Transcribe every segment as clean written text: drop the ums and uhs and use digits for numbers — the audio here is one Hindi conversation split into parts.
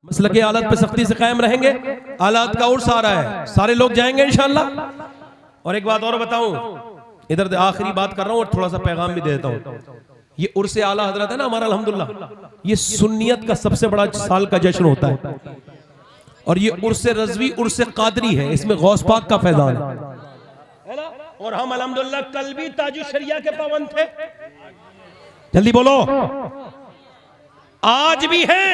मसले की हालत पे सख्ती से कायम रहेंगे। हालात का उर्स आ रहा है, सारे लोग जाएंगे इंशाअल्लाह। और एक बात और बताऊं, इधर आखिरी बात कर रहा हूं और थोड़ा सा पैगाम भी दे देता हूं। ये उर्स आला हजरत है ना हमारा, अल्हम्दुलिल्लाह, ये सुन्नियत का सबसे बड़ा साल का जश्न होता है। और ये उर्स रज़वी उर्स कादरी है, इसमें गौस पाक का फैजान है ना। और हम अल्हम्दुलिल्लाह कल भी ताजुश शरिया के पाबंद थे, जल्दी बोलो, आज भी हैं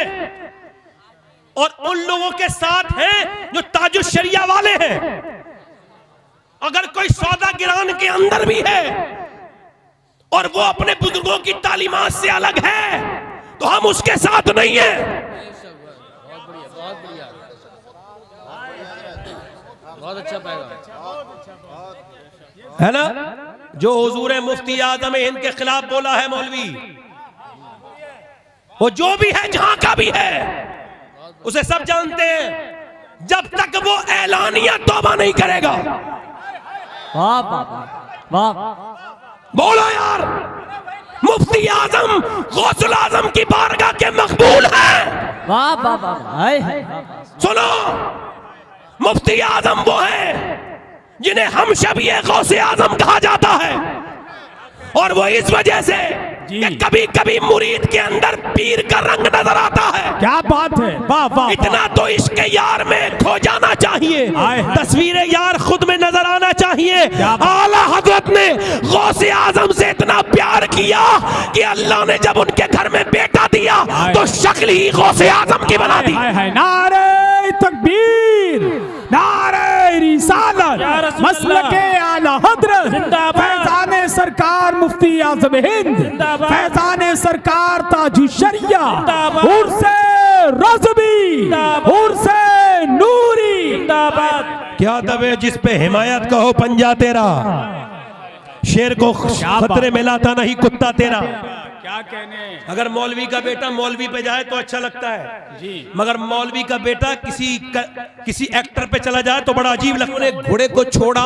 और उन लोगों के साथ हैं जो ताजुश शरिया वाले हैं। अगर कोई सौदा गिरान के अंदर भी है और वो अपने बुजुर्गों की तालीमात से अलग है तो हम उसके साथ नहीं है। बहुत अच्छा पैगाम है ना। जो हुजूर मुफ्ती आजम हिंद के खिलाफ बोला है मौलवी, वो जो भी है जहां का भी है उसे सब जानते हैं, जब तक वो ऐलानिया तौबा नहीं करेगा। वाह वाह, बोलो यार, मुफ्ती आजम गौसुल आजम की बारगाह के मकबूल है। वाह वाह वाह। सुनो, मुफ्ती आजम वो है जिन्हें हम शबीए गौसे आजम कहा जाता है, और वो इस वजह से कि कभी कभी मुरीद के अंदर पीर का रंग नजर आता है। क्या बात है, वाह वाह। इतना तो इश्क यार में खो जाना चाहिए, तस्वीर यार खुद में नजर आना चाहिए। आला हजरत ने गौसे आजम से इतना प्यार किया कि अल्लाह ने जब उनके घर में बेटा दिया तो शक्ल ही गौसे आजम की बना दी। नारे तकबीर, नारे रिसालत, मसलके आला हजरत, फैजाने सरकार मुफ्ती आजम हिंद, फैजाने सरकार ताजुश शरिया, उर्से रज़वी, उर्से नूरी। क्या दबे जिस पे हिमायत कहो पंजा तेरा, शेर को खतरे में लाता नहीं कुत्ता तेरा। क्या कहने। अगर मौलवी का बेटा मौलवी पे जाए तो अच्छा लगता है जी, मगर मौलवी का बेटा किसी एक्टर पे चला जाए तो बड़ा अजीब लगता है। घोड़े को छोड़ा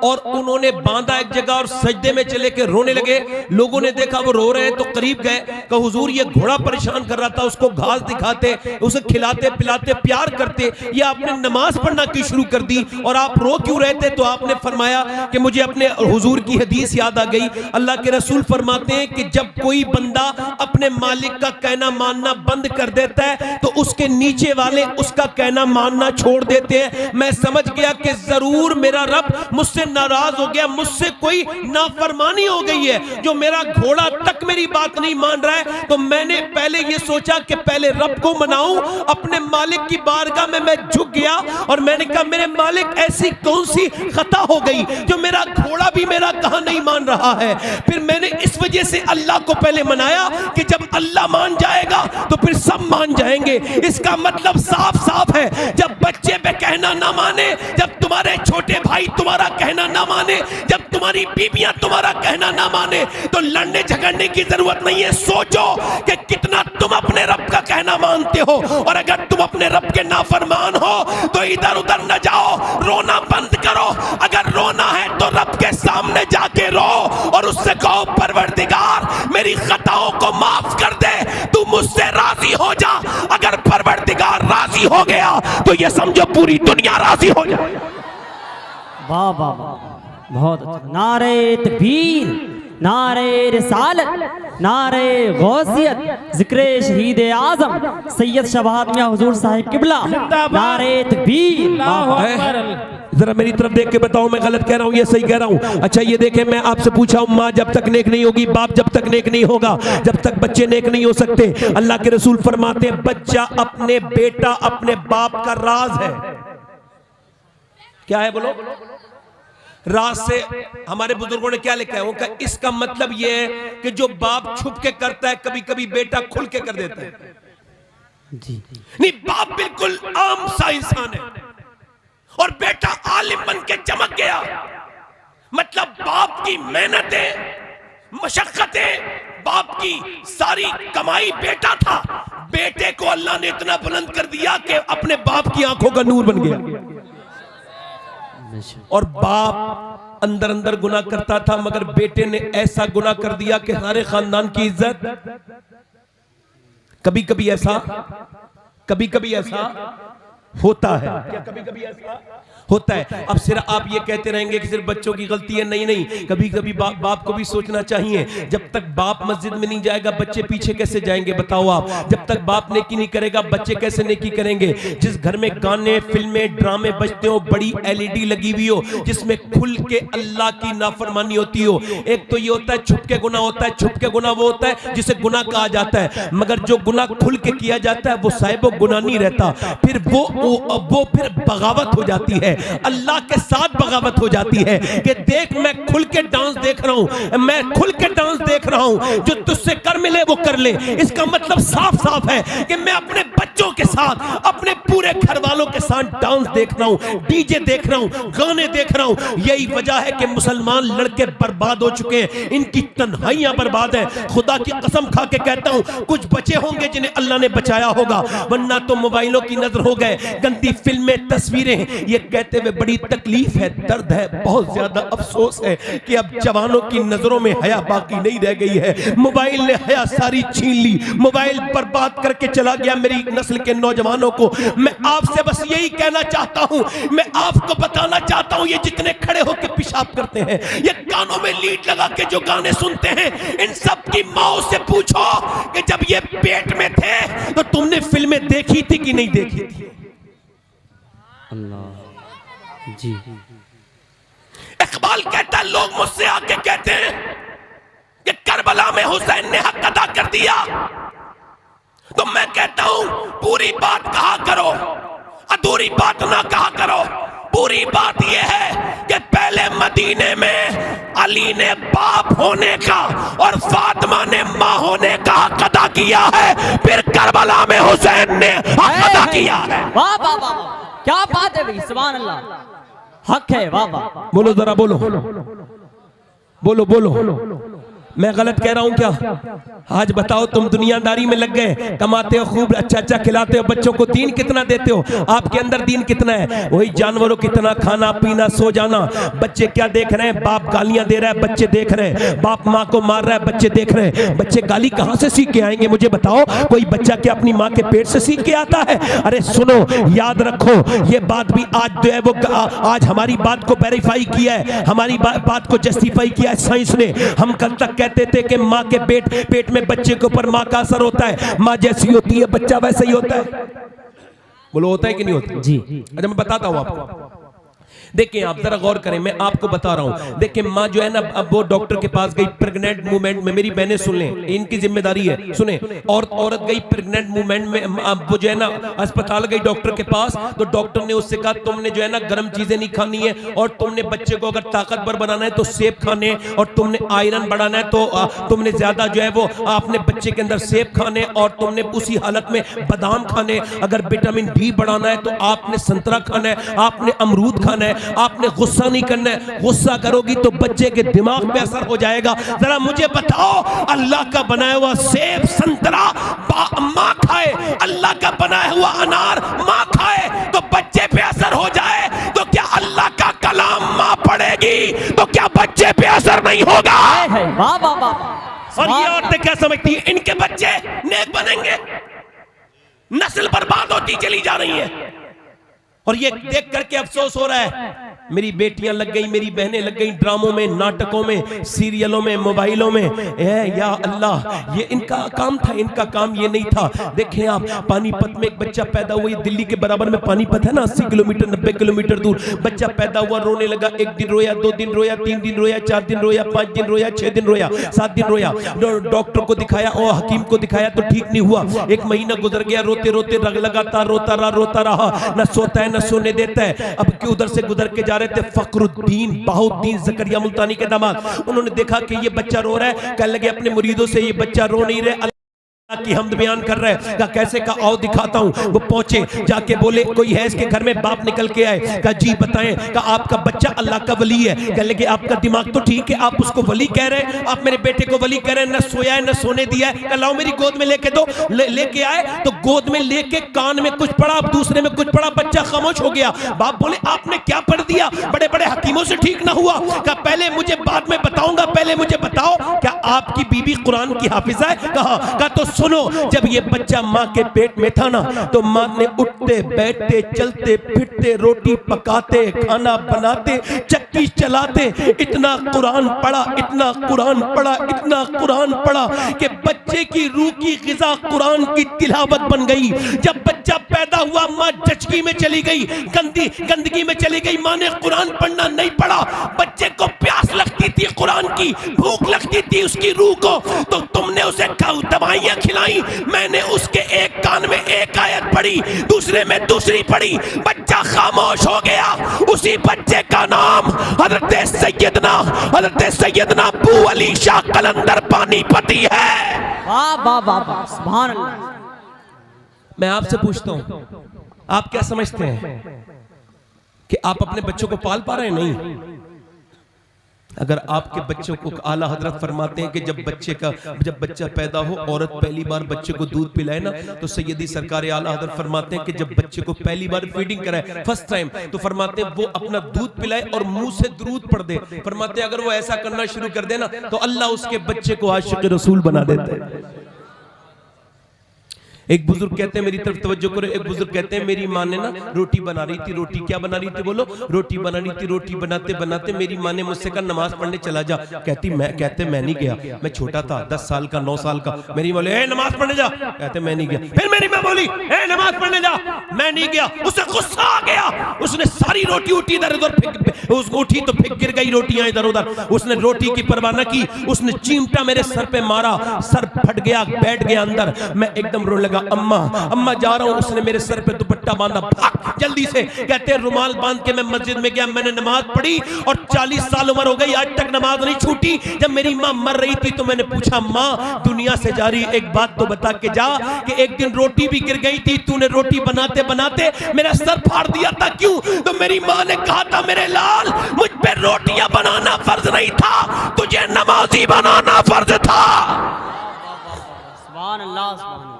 और उन्होंने बांधा एक जगह और सजदे में चले के रोने लगे। लोगों ने देखा वो रो रहे हैं तो करीब गए, कहा हुजूर ये घोड़ा परेशान कर रहा था, उसको घास दिखाते, उसे खिलाते पिलाते प्यार करते, ये आपने नमाज पढ़ना क्यों शुरू कर दी और आप रो क्यों रहे थे? तो आपने फरमाया कि मुझे अपने हुजूर की हदीस याद आ गई। अल्लाह के रसूल फरमाते हैं कि जब कोई बंदा अपने मालिक का कहना मानना बंद कर देता है तो उसके नीचे वाले उसका कहना मानना छोड़ देते हैं। मैं समझ गया कि जरूर मेरा रब मुझसे नाराज हो गया, मुझसे कोई नाफरमानी हो गई है, जो मेरा घोड़ा तक मेरी बात नहीं मान रहा है। तो मैंने पहले ये सोचा कि पहले रब को मनाऊं, अपने मालिक की बारगाह में मैं झुक गया और मैंने कहा मेरे मालिक ऐसी कौन सी खता हो गई जो मेरा घोड़ा भी मेरा कहा नहीं मान रहा है। फिर मैंने इस वजह से अल्लाह को पहले मनाया कि जब अल्लाह मान जाएगा तो फिर सब मान जाएंगे। इसका मतलब साफ साफ है, जब बच्चे पे कहना ना माने, जब तुम्हारे छोटे भाई तुम्हारा कहना ना माने, जब तुम्हारी बीबियां तुम्हारा कहना ना माने तो लड़ने झगड़ने की जरूरत नहीं है। सोचो कि कितना तुम अपने रब का कहना मानते हो, और अगर तुम अपने रब के नाफरमान हो तो इधर उधर न जाओ, रोना बंद करो। अगर रोना है तो रब के सामने जाके रो और उससे कहो परवरदिगार मेरी खताओं को माफ कर दे, तू मुझसे राजी हो जा। अगर परवरदिगार राजी हो गया तो ये समझो पूरी दुनिया राजी हो जाए। वाह वाह वाह, बहुत अच्छा। नारे तकबीर, नारे रिसालत, नारे गौसियत, जिक्रे शहीद आजम सैयद शबाद मियां हुजूर साहिब किबला, नारे तकबीर। जरा मेरी तरफ देख के बताओ मैं गलत कह रहा हूँ ये सही कह रहा हूँ? अच्छा ये देखें, मैं आपसे पूछा हूँ, माँ जब तक नेक नहीं होगी, बाप जब तक नेक नहीं होगा, जब तक बच्चे नेक नहीं हो सकते। अल्लाह के रसूल फरमाते हैं बच्चा अपने बेटा अपने बाप का राज है। क्या है बोलो? राज से हमारे बुजुर्गों ने क्या लिखा है? वो कहा इसका मतलब ये है कि जो बाप छुप के करता है कभी कभी बेटा खुल के कर देता है जी। नहीं, बाप बिल्कुल आम सा इंसान है और बेटा आलिम बन के चमक गया। मतलब बाप की मेहनतें मशक्कतें, बाप की सारी कमाई बेटा था, बेटे को अल्लाह ने इतना बुलंद कर दिया कि अपने बाप की आंखों का नूर बन गया। और बाप अंदर अंदर गुनाह करता था, मगर बेटे ने ऐसा गुनाह कर दिया कि सारे खानदान की इज्जत। कभी कभी ऐसा कभी कभी ऐसा होता है, क्या कभी कभी ऐसा होता है। अब सिर्फ आप ये कहते रहेंगे कि सिर्फ बच्चों की गलती है, नहीं नहीं, कभी कभी बाप को भी सोचना चाहिए। जब तक बाप मस्जिद में नहीं जाएगा बच्चे पीछे कैसे जाएंगे बताओ आप। जब तक बाप नेकी नहीं करेगा बच्चे कैसे नेकी करेंगे। जिस घर में गाने फिल्में ड्रामे बजते हो, बड़ी LED लगी हुई हो जिसमें खुल के अल्लाह की नाफरमानी होती हो। एक तो ये होता है छुप के गुनाह होता है, छुप के गुनाह वो होता है जिसे गुनाह कहा जाता है, मगर जो गुनाह खुल के किया जाता है वो साहिब गुनाह नहीं रहता, फिर वो फिर बगावत हो जाती है, अल्लाह के साथ बगावत हो जाती है कि देख मैं खुल के डांस देख रहा हूं, मैं खुल के डांस देख रहा हूं, जो तुझसे कर मिले वो कर ले। इसका मतलब साफ साफ है कि मैं अपने बच्चों के साथ, अपने पूरे घर वालों के साथ डांस देख रहा हूं, डीजे देख रहा हूं, गाने देख रहा हूं। यही वजह है कि मुसलमान लड़के बर्बाद हो चुके हैं, इनकी तन्हाइयां बर्बाद है। खुदा की कसम खा के कहता हूं कुछ बचे होंगे जिन्हें अल्लाह ने बचाया होगा, वरना तो मोबाइलों की नजर हो गए, गंदी फिल्में तस्वीरें। ये कहते हुए बड़ी तकलीफ है, दर्द है, बहुत ज्यादा अफसोस है कि अब जवानों की नजरों में हया बाकी नहीं रह गई है। मोबाइल ने हया सारी छीन ली, मोबाइल बर्बाद करके चला गया मेरी नस्ल के नौजवानों को। मैं आपसे बस यही कहना चाहता हूं, मैं आपको बताना चाहता हूं, ये जितने खड़े होकर पेशाब करते हैं, ये कानों में लीड लगा के जो गाने सुनते हैं, इन सब की माओ से पूछो कि जब ये पेट में थे तो तुमने फिल्में देखी थी कि नहीं देखी थी। अल्लाह जी। इकबाल कहता है लोग मुझसे आके कहते हैं कि करबला में हुसैन ने हक अदा कर दिया, तो मैं कहता हूं पूरी बात कहा करो, अधूरी बात ना कहा करो। पूरी बात यह है कि पहले मदीने में अली ने बाप होने का और फातिमा ने मां होने का हक अदा किया है, फिर करबला में हुसैन ने हक अदा किया है। वाह वाह वाह, क्या बात है भाई, सुभान अल्लाह, हक है, वाह वाह। बोलो जरा, बोलो बोलो बोलो, मैं गलत कह रहा हूं क्या? आज बताओ, तुम दुनियादारी में लग गए, कमाते हो खूब, अच्छा अच्छा खिलाते हो बच्चों को, दीन कितना देते हो? आपके अंदर दीन कितना है? वही जानवरों कितना खाना पीना सो जाना। बच्चे क्या देख रहे हैं? बाप गालियां दे रहा है, बच्चे देख रहे हैं, बाप माँ को मार रहा है, बच्चे देख रहे हैं। बच्चे गाली कहां से सीख के आएंगे मुझे बताओ? कोई बच्चा क्या अपनी माँ के पेट से सीख के आता है? अरे सुनो, याद रखो, ये बात भी आज जो है वो आज हमारी बात को वेरीफाई किया है, हमारी बात को जस्टिफाई किया है साइंस ने। हम कल तक कहते थे कि माँ के पेट में बच्चे के ऊपर माँ का असर होता है, माँ जैसी होती है बच्चा वैसा ही होता है। बोलो होता है कि नहीं होता? जी। अच्छा मैं बताता हूँ आपको, देखिए आप जरा गौर करें, मैं आपको बता रहा हूं। देखिए माँ जो है ना, अब वो डॉक्टर के पास गई प्रेग्नेंट मूवमेंट में, मेरी बहनें सुन लें, इनकी जिम्मेदारी है, सुने। और औरत गई प्रेग्नेंट मूवमेंट में, अब वो जो है ना अस्पताल गई डॉक्टर के पास, तो डॉक्टर ने उससे कहा तुमने जो है ना गर्म चीजें नहीं खानी है, और तुमने बच्चे को अगर ताकतवर बनाना है तो सेब खाने, और तुमने आयरन बढ़ाना है तो तुमने ज्यादा जो है वो अपने बच्चे के अंदर सेब खाने, और तुमने उसी हालत में बादाम खाने। अगर विटामिन D बढ़ाना है तो आपने संतरा खाना है, आपने अमरूद खाना है, आपने गुस्सा नहीं करना है। गुस्सा करोगी तो बच्चे के दिमाग पे असर हो जाएगा। जरा मुझे बताओ, अल्लाह का बनाया हुआ सेब संतरा माँ खाए, अल्लाह का बनाया हुआ अनार माँ खाए, तो बच्चे पे असर हो जाए, तो क्या अल्लाह का कलाम माँ पढ़ेगी तो क्या बच्चे पे असर नहीं होगा? वाह वाह वाह। और ये औरतें क्या समझती है, इनके बच्चे नेक बनेंगे, नस्ल बर्बाद होती चली जा रही है। और ये देख करके अफसोस हो रहा है, मेरी बेटियां लग गई, मेरी बहनें लग गई ड्रामों में, नाटकों में, सीरियलों में, मोबाइलों में। या अल्लाह, ये इनका काम था, इनका काम ये नहीं था। देखें आप, पानीपत में एक बच्चा पैदा हुआ, दिल्ली के बराबर में पानीपत है ना, 80 किलोमीटर 90 किलोमीटर दूर। बच्चा पैदा हुआ, रोने लगा, 1 दिन रोया, 2 दिन रोया, 3 दिन रोया, 4 दिन रोया, 5 दिन रोया, 6 दिन रोया, 7 दिन रोया। डॉक्टर को दिखाया और हकीम को दिखाया तो ठीक नहीं हुआ। 1 महीना गुजर गया, रोते रोते लगातार रोता रहा, न सोता है न सोने देता है। अब कि उधर से गुजर के जा रहे थे फखरुद्दीन बाहुद्दीन जकरिया मुल्तानी के दामाद, उन्होंने देखा कि ये बच्चा रो रहा है, कहने लगे अपने मुरीदों से ये बच्चा रो नहीं रहे, की हमद बयान कर रहे हैं। कहा कैसे? का आओ दिखाता हूं। वो पहुंचे, जाके बोले कोई है इसके घर में? बाप निकल के आए, कहा जी बताएं। कहा आपका बच्चा अल्लाह का वली है। कहने लगे आपका दिमाग तो ठीक है, आप उसको वली कह रहे हैं, आप मेरे बेटे को वली कह रहे हैं, न सोया है न सोने दिया है। कहा लाओ मेरी गोद में लेके दो। लेके आए तो गोद में लेके कान में कुछ पढ़ा, अब दूसरे में कुछ पढ़ा, बच्चा खामोश हो गया। बाप बोले आपने क्या पढ़ दिया? बड़े बड़े हकीमों से ठीक ना हुआ। कहा पहले मुझे बाद में बताऊंगा, पहले मुझे बताओ क्या आपकी बीबी कुरान की हाफिजा है? कहा तो सुनो, जब ये बच्चा माँ के पेट में था ना, तो माँ ने उठते बैठते चलते फिरते रोटी पकाते खाना बनाते चक्की चलाते इतना कुरान पढ़ा, इतना कुरान पढ़ा, इतना कुरान पढ़ा कि बच्चे की रूह की ग़िज़ा कुरान की तिलावत बन गई। जब बच्चा पैदा हुआ माँ जचकी में चली गई, गंदगी में चली गई, माँ ने कुरान पढ़ना नहीं पढ़ा। बच्चे को प्यास लगती थी कुरान की, भूख लगती थी उसकी रूह को, तो तुमने उसे दवाइयाँ खिलाई, मैंने उसके एक कान में एक आयत पढ़ी, दूसरे में दूसरी पढ़ी, बच्चा खामोश हो गया। उसी बच्चे का नाम हज़रत सैयदना अबू अली शाह कलंदर पानीपती है। वाह वाह वाह वाह, सुभान अल्लाह। मैं आपसे पूछता हूं, आप क्या समझते हैं कि आप अपने बच्चों को पाल पा रहे हैं? नहीं। अगर आपके बच्चों को, आला हजरत फरमाते हैं कि जब बच्चा पैदा हो, औरत पहली बार बच्चे को दूध पिलाए ना, तो सैयदी सरकार आला हजरत फरमाते हैं कि जब बच्चे को पहली बार फीडिंग कराए फर्स्ट टाइम, तो फरमाते हैं वो अपना दूध पिलाए और मुंह से दुरूद पढ़ दे। फरमाते हैं अगर वो ऐसा करना शुरू कर दे ना, तो अल्लाह उसके बच्चे को आशिक रसूल बना देता है। एक बुजुर्ग कहते हैं, मेरी तरफ तवज्जो करो, एक बुजुर्ग कहते हैं मेरी माँ ने ना रोटी बना रही थी, रोटी क्या बना रही थी बोलो? रोटी बना रही थी। रोटी बनाते बनाते मेरी माँ ने मुझसे कहा नमाज पढ़ने चला जा। कहते मैं नहीं गया, मैं छोटा था, 10 साल का 9 साल का। मेरी बोले ए नमाज पढ़ने जा, कहते मैं नहीं गया। फिर मेरी माँ बोली ए नमाज पढ़ने जा, मैं नहीं गया। उसे गुस्सा आ गया, उसने सारी रोटी उठी इधर उधर उठी तो फिर गिर गई रोटियां इधर उधर। उसने रोटी की परवाह न की, उसने चिमटा मेरे सर पे मारा, सर फट गया, बैठ गया अंदर। मैं एकदम रोने लगा, अम्मा जा रहा हूं। उसने मेरे सर पे दुपट्टा बांधा, भाग जल्दी से। कहते हैं रुमाल बांध के मैं मस्जिद में गया, मैंने नमाज पढ़ी और 40 साल उम्र हो गई, आज तक नमाज नहीं छूटी। जब मेरी माँ मर रही थी तो मैंने पूछा माँ दुनिया से जा रही, एक बात तो बता के जा कि एक दिन रोटी भी गिर गई थी, तूने रोटी बनाते बनाते मेरा सर फाड़ दिया था, क्यों? तो मेरी माँ ने कहा था मेरे लाल, मुझ पे रोटियां बनाना फर्ज नहीं था, तुझे नमाजी बनाना फर्ज था। सुभान अल्लाह, सुभान अल्लाह।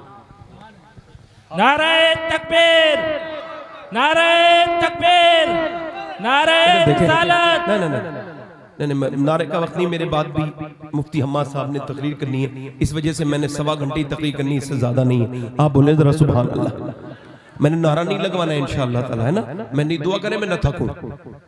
नारे तकबीर, नारे तकबीर, नारे रिसालत। नहीं, नारे का वक्त नहीं, मेरे बाद भी मुफ्ती हम्माद साहब ने तकरीर करनी है, इस वजह से मैंने 1.25 घंटे तकरीर करनी, इससे ज्यादा नहीं है। आप बोले जरा सुभान अल्लाह। मैंने नारा नहीं लगवाना है इंशाअल्लाह ताला, है ना? मैं नहीं, दुआ करें मैं न थकूं,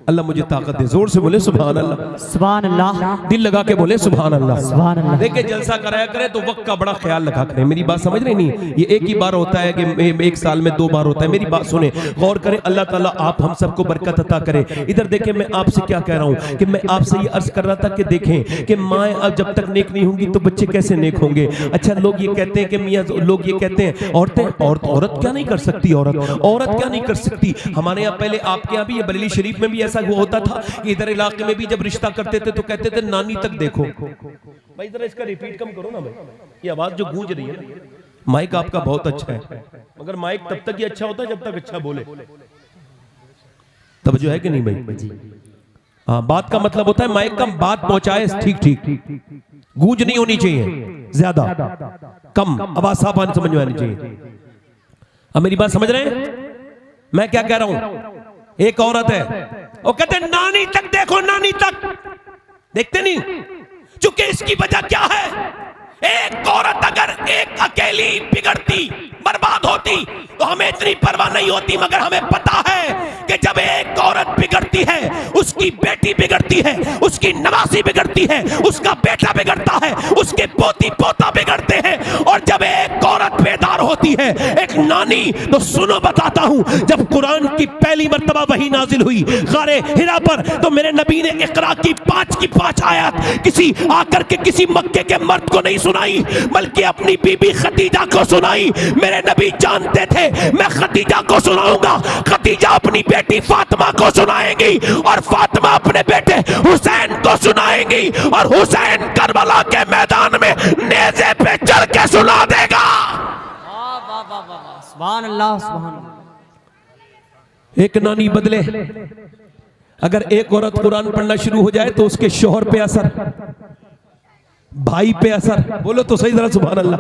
अल्लाह मुझे ताकत दे। जोर से बोले सुभान अल्लाह, सुभान अल्लाह, दिल लगा के बोले सुभान अल्लाह, सुभान अल्लाह। देखिए जलसा कराया करें तो वक्त का बड़ा ख्याल रखा करें। मेरी बात समझ रहे नहीं? ये एक ही बार होता है कि एक साल में 2 बार होता है। मेरी बात सुने, गौर करें, अल्लाह ताला आप हम सबको बरकत अता करे। इधर देखें, मैं आपसे क्या कह रहा हूँ कि मैं आपसे ये अर्ज कर रहा था कि देखें कि माँ अब जब तक नेक नहीं होंगी तो बच्चे कैसे नेक होंगे? अच्छा, लोग ये कहते हैं कि मियाँ, लोग ये कहते हैं औरत क्या नहीं कर सकती, औरत क्या नहीं कर सकती। हमारे यहाँ पहले, आपके यहाँ भी, ये बरेली शरीफ में भी ऐसा होता था कि इधर इलाके में भी जब रिश्ता करते थे तो कहते थे नानी तक देखो। भाई जरा इसका रिपीट कम करो ना भाई, ये आवाज जो गूंज रही है। माइक आपका बहुत अच्छा है, मगर माइक तब तक ही अच्छा होता है जब तक अच्छा बोले। तब जो है कि नहीं भाई? हाँ, बात का मतलब होता है माइक का बात पहुंचाए ठीक ठीक, गूंज नहीं होनी चाहिए, ज्यादा कम आवाज साफ आनी, समझ में आनी चाहिए। अब मेरी बात समझ रहे हैं मैं क्या कह रहा हूं? एक औरत है, वो कहते नानी तक देखो, नानी तक देखते नहीं, चूंकि इसकी वजह क्या है? एक औरत अगर एक अकेली बिगड़ती, बर्बाद होती तो हमें इतनी परवाह नहीं होती, मगर हमें पता है कि जब एक औरत बिगड़ती है, उसकी बेटी बिगड़ती है, उसकी नवासी बिगड़ती है, उसका बेटा बिगड़ता है, उसके पोती पोता बिगड़ते हैं। और जब एक औरत बेदार होती है, एक नानी, तो सुनो बताता हूं, जब कुरान की पहली मर्तबा वही नाजिल हुई गारे हिरा पर, तो मेरे नबी ने इकरा की 5 आयत किसी आकर के किसी मक्के के मर्द को नहीं सुनाई, बल्कि अपनी बीबी खदीजा को सुनाई। मेरे नबी जानते थे मैं खदीजा को सुनाऊंगा, खदीजा अपनी बेटी फातिमा को सुनाएंगी, और फातिमा अपने बेटे हुसैन को सुनाएंगी, और हुसैन करबला के मैदान में नेज़े पे चढ़ के सुना देगा। सुभान अल्लाह, सुभान अल्लाह। एक नानी बदले, अगर एक औरत कुरान पढ़ना शुरू हो जाए तो उसके शोहर पे असर, भाई पे असर, बोलो तो सही जरा सुभान अल्लाह।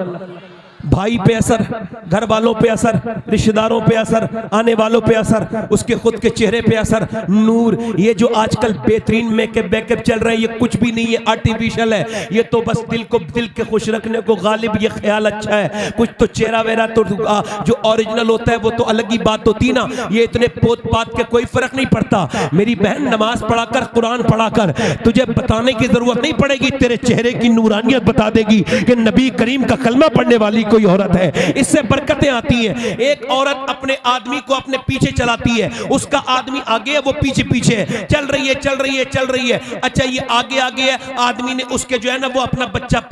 भाई पे असर, घर वालों पे असर, रिश्तेदारों पे असर, आने वालों पे असर, उसके खुद के चेहरे पे असर। नूर, ये जो आजकल बेहतरीन मेकअप चल रहे हैं ये कुछ भी नहीं है, आर्टिफिशियल है। ये तो बस दिल के खुश रखने को गालिब ये ख्याल अच्छा है। कुछ तो चेहरा वेरा तो जो ओरिजिनल होता है वो तो अलग ही बात होती ना। ये इतने पोत पात के कोई फर्क नहीं पड़ता। मेरी बहन, नमाज पढ़ाकर, कुरान पढ़ाकर तुझे बताने की जरूरत नहीं पड़ेगी, तेरे चेहरे की नूरानियत बता देगी कि नबी करीम का कलमा पढ़ने वाली कोई औरत है। इससे बरकतें आती हैं। एक औरत अपने आदमी को अपने पीछे चलाती है, उसका आदमी आगे है, वो पीछे पीछे है, चल रही है। अच्छा, ये आगे है, आदमी ने उसके जो है ना वो अपना बच्चा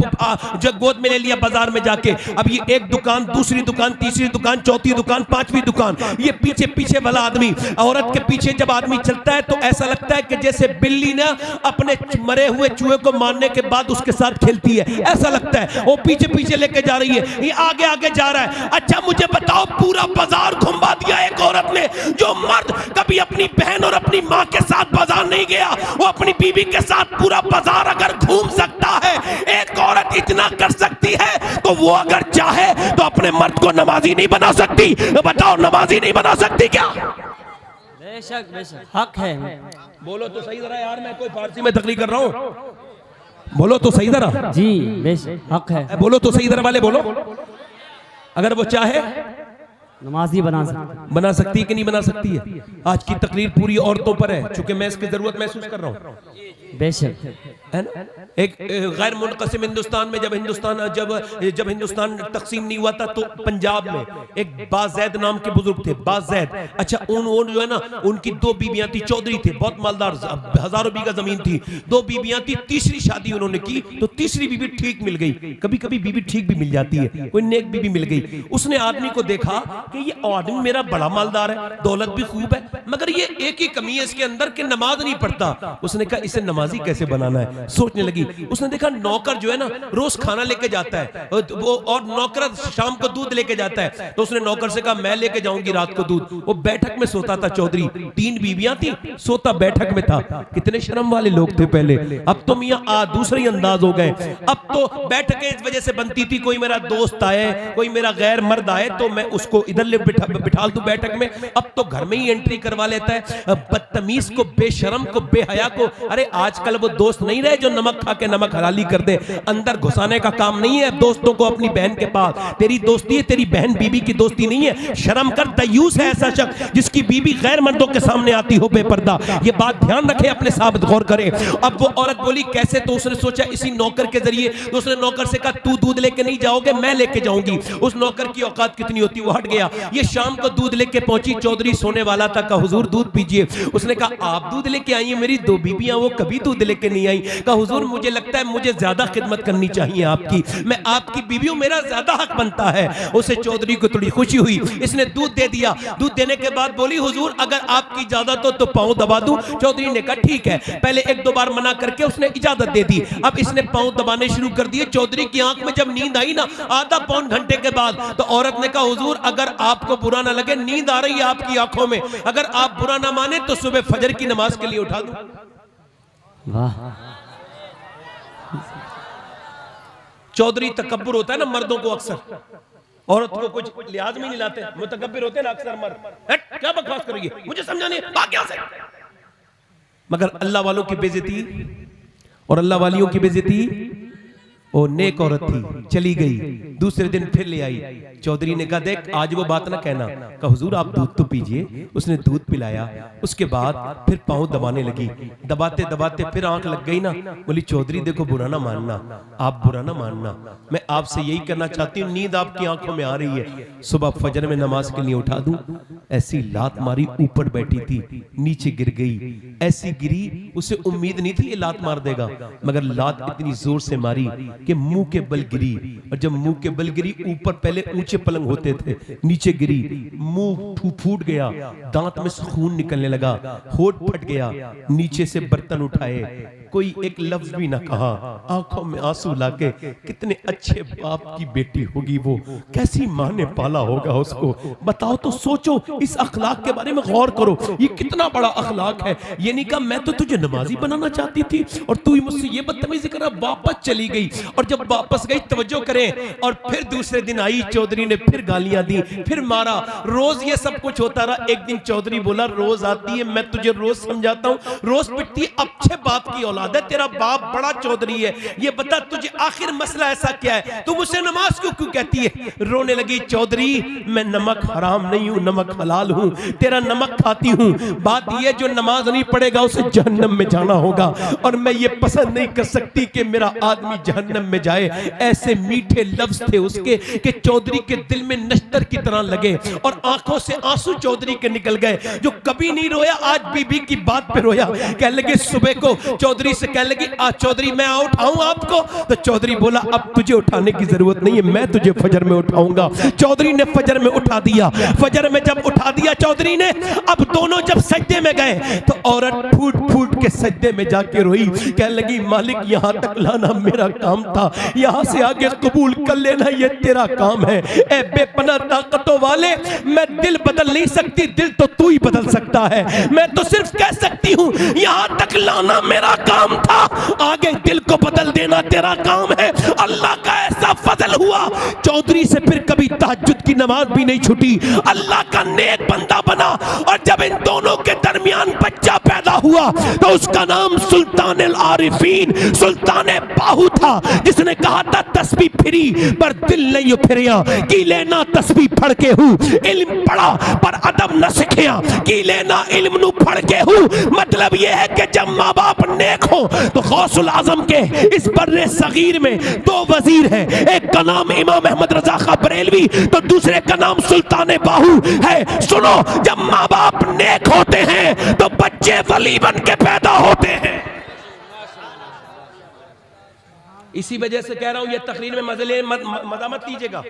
जो गोद में ले लिया बाजार में जाके। अब ये एक दुकान, दूसरी दुकान, तीसरी दुकान, चौथी दुकान, पांचवी दुकान, ये पीछे वाला आदमी, औरत के पीछे जब आदमी चलता है तो ऐसा लगता है कि जैसे बिल्ली ना अपने मरे हुए चूहे को मारने के बाद उसके साथ खेलती है, ऐसा लगता है। वो पीछे लेके जा रही है, ये आगे जा रहा है। अच्छा, मुझे बताओ, पूरा बाजार घुमा दिया एक औरत ने। जो मर्द कभी अपनी बहन और अपनी माँ के साथ बाजार नहीं गया, वो अपनी बीवी के साथ पूरा बाजार अगर घूम सकता है, एक औरत इतना कर सकती है, तो वो अगर चाहे तो अपने मर्द को नमाजी नहीं बना सकती? बताओ, नमाजी नहीं बना सकती क्या? बेशक हक है। बोलो तो सही जरा यार, मैं कोई फारसी में तकलीफ कर रहा हूँ। बोलो तो सही जरा जी, बेशक हक है। बोलो तो सही जरा वाले बोलो। अगर वो चाहे नमाजी बना सकती है कि नहीं बना सकती है? आज की तकरीर पूरी औरतों पर है, चूंकि मैं इसकी जरूरत महसूस कर रहा हूँ। बेशक है ना। एक गैर मुनक़सिम हिंदुस्तान में जब हिंदुस्तान तकसीम नहीं हुआ था तो पंजाब में एक बाज़ैद नाम के बुजुर्ग थे, बाज़ैद। अच्छा, उन जो है ना, उनकी 2 बीबियां थी, चौधरी थे, बहुत मालदार, हजारों बीघा जमीन थी, 2 बीबियां थी। तीसरी शादी उन्होंने की तो तीसरी बीबी ठीक मिल गई। कभी कभी बीबी ठीक भी मिल जाती है, कोई नेक बीबी मिल गई। उसने आदमी को देखा कि ये आदमी मेरा बड़ा मालदार है, दौलत भी खूब है, मगर ये एक ही कमी है इसके अंदर कि नमाज नहीं पढ़ता। उसने कहा इसे नमाजी कैसे बनाना है। सोचने लगी, उसने देखा नौकर जो है ना रोज खाना लेके जाता है वो, और नौकर शाम को दूध लेके जाता है। तो उसने नौकर से कहा मैं लेके जाऊंगी रात को दूध। वो बैठक में सोता था चौधरी, 3 बीबियां थी, सोता बैठक में था। कितने शर्म वाले लोग थे पहले, अब तो मियां दूसरे ही अंदाज हो गए। अब तो बैठकें इस वजह से बनती थी, कोई मेरा दोस्त आए, कोई मेरा गैर मर्द आए तो मैं उसको इधर ले बिठा दूं बैठक में। अब तो घर में ही एंट्री करवा लेता है। बदतमीज को, बेशरम को, बेहया को। अरे आजकल वो दोस्त नहीं रहे जो नमक खा के नमक हलाली कर दे, अंदर घुसाने का काम नहीं है दोस्तों को अपनी बहन के पास। तेरी दोस्ती है, तेरी बहन बीबी की दोस्ती नहीं है। शर्म कर, दयूस है ऐसा शख्स जिसकी बीबी गैर मर्दों के सामने आती हो बेपर्दा। ये बात ध्यान रखे, अपने साथ गौर करे। अब वो औरत बोली कैसे, तो उसने सोचा इसी नौकर के जरिए। तो उसने नौकर से कहा तू दूध लेके नहीं जाओगे, मैं लेके जाऊंगी। उस नौकर की औकात कितनी होती, वो हट गया। ये शाम को दूध लेके पहुंची, चौधरी सोने वाला था, कहा हुजूर दूध पीजिए। उसने कहा आप दूध लेके आई हैं, मेरी 2 बीबियां वो कभी दूध लेके नहीं आई। कहा हुजूर मुझे लगता है मुझे ज्यादा खिदमत करनी चाहिए आपकी, मैं आपकी बीवी हूं, मेरा ज्यादा हक बनता है। उसे चौधरी को थोड़ी खुशी हुई, इसने दूध दे दिया। दूध देने के बाद बोली हुजूर अगर आपकी इजाजत हो तो पांव दबा दूं। चौधरी ने कहा ठीक है। पहले 1-2 बार मना करके उसने इजाजत दे दी। अब इसने पांव दबाने शुरू कर दिए। चौधरी की आंख में जब नींद आई ना, आधा पौन घंटे के बाद, तो औरत ने कहा हुजूर अगर आपको बुरा ना लगे, नींद आ रही है आपकी आंखों में, अगर आप बुरा ना माने तो सुबह फजर की नमाज के लिए उठा दूं। वाह, चौधरी तकब्बुर होता है ना मर्दों को, अक्सर औरत को कुछ लिहाज में नहीं लाते, मुतकब्बिर होते हैं ना अक्सर मर्द। क्या बकवास करेंगे, मुझे समझाने से। मगर अल्लाह वालों की बेइज्जती और अल्लाह वालियों की बेइज्जती। वो नेक औरत थी, चली गई, दूसरे दिन फिर ले आई। चौधरी ने कहा देख आज वो बात ना कहना। कहा हुजूर आप दूध तो पीजिए। उसने दूध पिलाया, उसके बाद फिर पांव दबाने लगी। दबाते दबाते फिर आंख लग गई ना, बोली चौधरी देखो बुरा ना मानना, आप बुरा ना मानना, मैं आपसे यही करना चाहती हूँ, नींद आपकी आंखों में आ रही है, सुबह फजर में नमाज के लिए उठा दूं। ऐसी लात मारी, ऊपर बैठी थी, नीचे गिर गई। ऐसी गिरी, उसे उम्मीद नहीं थी ये लात मार देगा, मगर लात इतनी जोर से मारी कि मुंह के बल गिरी। और जब मुंह के बल गिरी, ऊपर पहले ऊंचे पलंग होते थे, नीचे गिरी, मुंह फूट गया, दांत में से खून निकलने लगा, होठ फट गया। नीचे से बर्तन उठाए, कोई एक लफ्ज भी ना कहा, आंखों में आंसू लाके। कितने अच्छे बाप की बेटी होगी वो, कैसी माँ ने पाला होगा उसको। बताओ तो, सोचो इस अखलाक के बारे में गौर करो, ये कितना बड़ा अखलाक है। ये नहीं कहा मैं तो तुझे नमाजी बनाना चाहती थी और तू मुझसे ये बदतमीजी कर, वापस चली गई। और जब वापस गई, तवज्जो करें, और फिर दूसरे दिन आई चौधरी ने, फिर गालियां दी, फिर मारा। रोज ये सब कुछ होता रहा। एक दिन चौधरी बोला रोज आती है, मैं तुझे रोज समझाता हूँ, रोज पिटती है, अच्छे बाप की औलाद है, तेरा बाप बड़ा चौधरी है, ये बता तुझे आखिर मसला ऐसा क्या है, तू मुझसे नमाज क्यों कहती है। रोने लगी, चौधरी मैं नमक हराम नहीं हूं, नमक हलाल हूं, तेरा नमक खाती हूं। बात यह जो नमाज नहीं पढ़ेगा उसे जहन्नम में जाना होगा, और मैं ये पसंद नहीं कर सकती कि मेरा आदमी जहन्नम में जाए। ऐसे मीठे लफ्ज थे उसके कि चौधरी के दिल में नश्तर की तरह लगे, और आंखों से आंसू चौधरी के निकल गए। जो कभी नहीं रोया, आज बीबी की बात पे रोया। कह लगे सुबह को चौधरी से कह लगी, आज चौधरी मैं उठाऊं आपको। तो चौधरी बोला अब तुझे उठाने की जरूरत नहीं है, मैं तुझे फजर में उठाऊंगा। चौधरी ने फजर में उठा दिया। फजर में जब उठा दिया चौधरी ने, अब दोनों जब सजदे में गए तो औरत फूट फूट के सजदे में जाके रोई। कह लगी मालिक यहां तक लाना मेरा काम था, यहां से आगे कबूल कर लेना ये तेरा काम है। ए बेपना ताकतों वाले, मैं दिल बदल नहीं सकती, दिल तो तू ही बदल सकता है। मैं तो सिर्फ कह सकती हूं यहां तक लाना मेरा काम था, आगे दिल को बदल देना तेरा काम है। अल्लाह का ऐसा फजल हुआ, चौधरी से फिर कभी तहज्जुद की नमाज भी नहीं छूटी। अल्लाह का नेक बंदा बना। और जब इन दोनों के दरमियान बच्चा पैदा हुआ तो उसका नाम सुल्तान आरिफीन, सुल्तान बाहू था, जिसने कहा था तस्बीह फिरी पर दिल नहीं फिरिया, की लेना तस्बीह फड़ के हूं, इल्म पढ़ा पर अदब न सीखिया, की लेना इल्म नु फड़ के हूं। मतलब यह है कि जब माँ बाप नेक हो तो गौसुल आजम के इस बर्रे सगीर में दो वजीर हैं, एक का नाम इमाम अहमद रजा खां बरेलवी तो दूसरे का नाम सुल्तान बाहू है। सुनो, जब माँ बाप नेक होते हैं तो बच्चे वली बन के पैदा होते हैं। इसी वजह से कह रहा हूं, ये तकरीर में मजा मत लीजिएगा।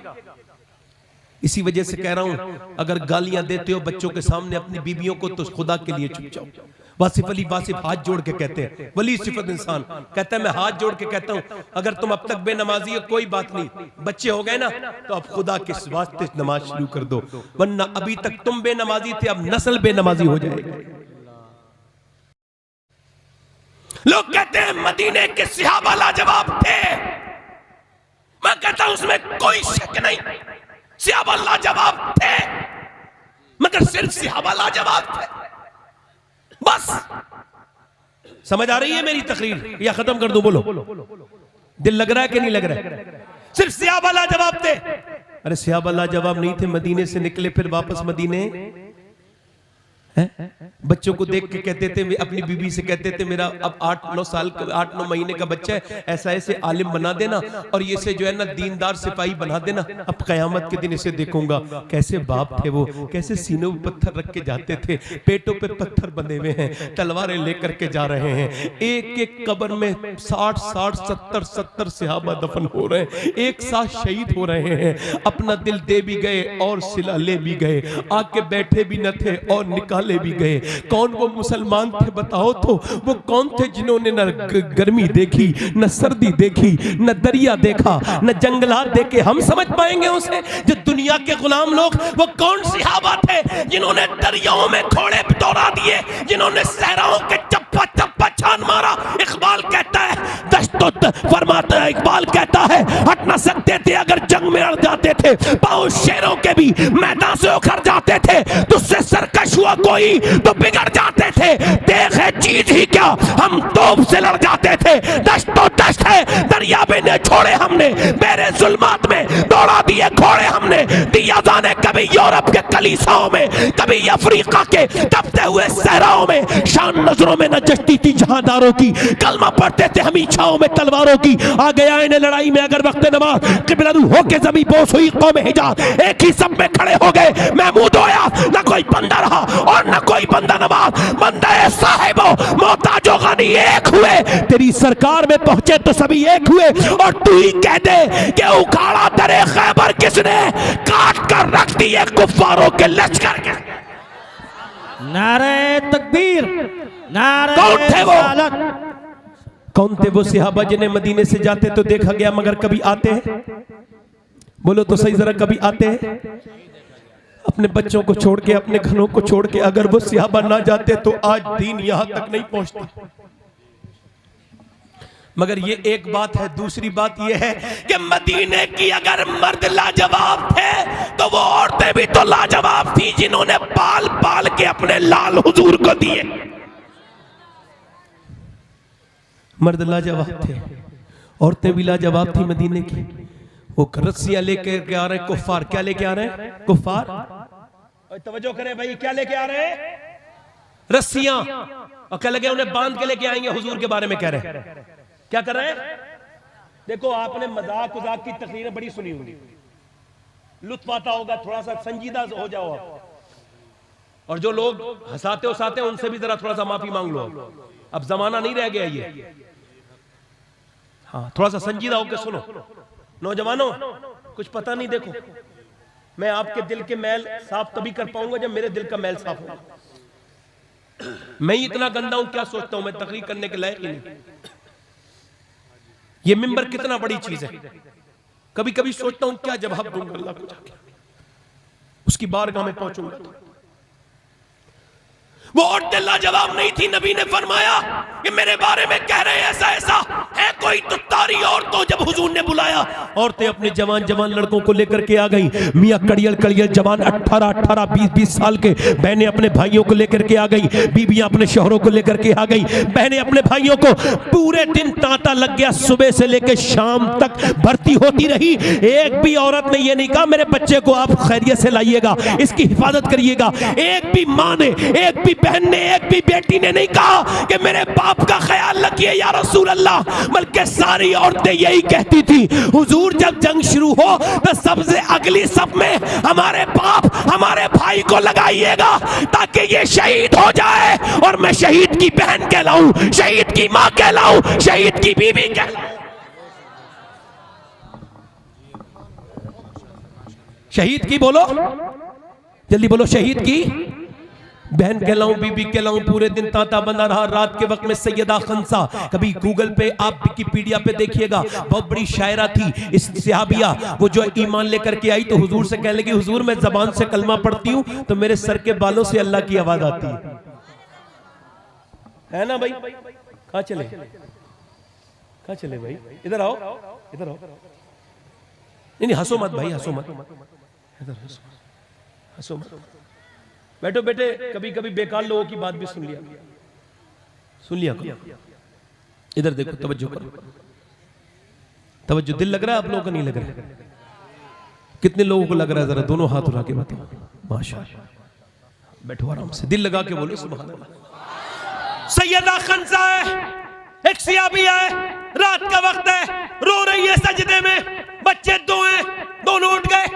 इसी वजह से कह रहा हूं, अगर गालियां देते हो बच्चों के सामने अपनी बीवियों को, तो खुदा के लिए चुप जाओ। वासिफ अली वासिफ हाथ जोड़ के कहते हैं, वली सिफत इंसान कहता है मैं हाथ जोड़ के कहता हूं, अगर तुम अब तक बेनमाजी हो कोई बात नहीं, बच्चे हो गए ना तो अब खुदा के वास्ते नमाज शुरू कर दो, वरना अभी तक तुम बेनमाजी थे, अब नस्ल बेनमाजी हो जाएगी। लोग कहते हैं मदीने के सहाबा लाजवाब थे, मैं कहता हूं उसमें कोई शक नहीं, सहाबा लाजवाब थे, मगर सिर्फ सहाबा लाजवाब थे बस। समझ आ रही है मेरी तकरीर या खत्म कर दूं? बोलो, दिल लग रहा है कि नहीं लग रहा है? सिर्फ सहाबा लाजवाब थे। अरे सहाबा लाजवाब नहीं थे, मदीने से निकले फिर वापस मदीने बच्चों को देख के कहते थे, अपनी बीबी से कहते थे मेरा अब 8-9 महीने का बच्चा है, ऐसा ऐसे आलिम बना देना और ये से जो है ना दीनदार सिपाही बना देना, अब कयामत के दिन इसे देखूंगा। कैसे बाप थे वो, कैसे सीनों पे पत्थर रख के जाते थे, पेटों पे पत्थर बंधे हुए हैं, तलवारें लेकर के जा रहे हैं। एक एक कब्र में 60-60, 70-70 सहाबा दफन हो रहे हैं, एक साथ शहीद हो रहे हैं, अपना दिल दे भी गए और सिला ले भी गए, आके बैठे भी न थे और निकाल ले भी गए। कौन वो मुसलमान थे बताओ तो? वो कौन थे जिन्होंने न गर्मी देखी, न सर्दी देखी, न दरिया देखा, न जंगलात देखे? हम समझ पाएंगे उसे जो दुनिया के गुलाम लोग, वो कौन सहाबा थे जिन्होंने दरियाओं में घोड़े दौड़ा दिए, जिन्होंने सहराओं के चप्पा चप्पा छान मारा। इकबाल कहता है दश्तो फरमाता है, इकबाल कहता है हट न सकते थे अगर जंग में अड़ जाते थे, पाँव शेरों के भी मैदान से उखड़ जाते थे, तुझसे सरकश हुआ कोई तो बिगड़ जाते थे, देखे चीज ही क्या हम तोप से लड़ जाते थे। दश्तो दश्त है दरिया में ने छोड़े हमने, मेरे जुल्मात में दौड़ा दिए घोड़े हमने, दिया जाने कभी यूरोप के कलीसाओं में, कभी अफ्रीका के तपते हुए सहराओं में, शान नजरों में न जचती थी जहांदारों की, कलमा पढ़ते थे हम इच्छाओं में तलवारों की, आ गया इन्हें लड़ाई में अगर वक्त नमाज, किबला होके जमी बोस हुई कौम हिजाज, एक ही सब में खड़े हो गए महमूद होया, न कोई बंदा रहा और न कोई बंदा नवाज, बंदा साहिबो मोहताजो गनी एक हुए, तेरी सरकार में पहुंचे तो सभी एक हुए, और तू ही कह दे कि उखाड़ा दरे खैबर किसने, काट कर रख दिए कुफ्फारों के लश्कर के। नारे तकबीर, नारे कौन थे वो? कौन थे वो सहाबा जिन्हें मदीने से जाते तो देखा गया मगर कभी आते हैं? बोलो तो सही जरा, कभी आते हैं? अपने बच्चों को छोड़ के, अपने घरों को छोड़ के अगर वो सहाबा ना जाते तो आज दीन यहां तक नहीं पहुंचता। मगर ये एक बात है। दूसरी बात ये है कि मदीने की अगर मर्द लाजवाब थे तो वो औरतें भी तो लाजवाब थी, जिन्होंने पाल पाल के अपने लाल हुजूर को दिए। मर्द लाजवाब थे, औरतें भी लाजवाब थी मदीने की। वो रस्सियां लेके आ रहे कुफ्फार। क्या लेके आ रहे हैं कुफ्फार? तवज्जो करें भाई, क्या लेके आ रहे हैं? रस्सियां। और क्या लगे उन्हें बांध के लेके आएंगे। हुजूर के बारे में कह रहे हैं। क्या कर रहे हैं? देखो, आपने मजाक उजाक की तकरीरें बड़ी सुनी होंगी, लुत्फ आता होगा, थोड़ा सा संजीदा हो जाओ आप। और जो लोग हंसाते उसाते हैं उनसे भी जरा थोड़ा सा माफी मांग लो। अब जमाना नहीं रह गया ये। हाँ, थोड़ा सा संजीदा होकर सुनो। नौजवानों, कुछ पता नहीं। देखो, मैं आपके दिल के मैल साफ तभी कर पाऊंगा जब मेरे दिल का मैल साफ होगा। मैं ही इतना गंदा हूं, क्या सोचता हूं मैं तकरीर करने के लायक ही नहीं। ये मिंबर कितना बड़ी चीज है। कभी कभी सोचता हूं क्या जवाब दूंगा अल्लाह को जाके, उसकी बारगाह में पहुंचूंगा। वो औरतें लाजवाब नहीं थी। नबी ने फरमाया कि मेरे बारे में कह रहे हैं ऐसा ऐसा है कोई तुत्तारी औरतों। जब हुजूर ने बुलाया, औरतें अपने जवान जवान लड़कों को लेकर के आ गई। मियां कड़ियल कड़ियल जवान 18-18, 20-20 साल के। बहनें अपने भाइयों को लेकर के आ गई, बीबियां अपने शोहरों को लेकर के आ गई। बहनें अपने भाइयों को, पूरे दिन तांता लग गया, सुबह से लेकर शाम तक भर्ती होती रही। एक भी औरत ने यह नहीं कहा मेरे बच्चे को आप खैरियत से लाइएगा, इसकी हिफाजत करिएगा। एक भी मां ने, एक भी बहन ने, एक भी बेटी ने नहीं कहा कि मेरे बाप का ख्याल रखिए या रसूल अल्लाह। बल्कि सारी औरतें यही कहती थी, हुजूर जब जंग शुरू हो तो सबसे अगली सब में हमारे बाप, हमारे भाई को लगाइएगा ताकि ये शहीद हो जाए और मैं शहीद की बहन कहलाऊं, शहीद की मां कहलाऊं, शहीद की बीवी कहलाऊं। शहीद की बोलो, जल्दी बोलो, शहीद की बहन कहलाऊं, बीबी कहलाऊं। पूरे दिन तांता बंधा रहा। रात के वक्त में सैयदा खंसा, कभी गूगल पे आप विकिपीडिया पे देखिएगा, बहुत बड़ी शायरा थी इस सहाबिया। वो जो ईमान लेकर के आई तो हुजूर से कहने लगी, हुजूर मैं जबान से कलमा पढ़ती हूं तो मेरे सर के बालों से अल्लाह की आवाज आती है ना भाई। कहां चले, कहां चले भाई? इधर आओ, इधर आओ। नहीं हंसो मत भाई, हंसो मत, इधर हंसो मत। बैठो बेटे, कभी कभी बेकार लोगों की बात भी सुन लिया करो। इधर देखो, तवज्जो करो, तवज्जो। दिल लग रहा है आप लोगों को? नहीं लग रहा? कितने लोगों को लग रहा है? जरा दोनों हाथ उठा के बताओ। माशाअल्लाह। बैठो आराम से, दिल लगा के बोलो सुभान अल्लाह। सैयदा खंसा है, एक सहाबिया है, रात का वक्त है, रो रही है सजदे में, बच्चे दो हैं, दोनों उठ गए।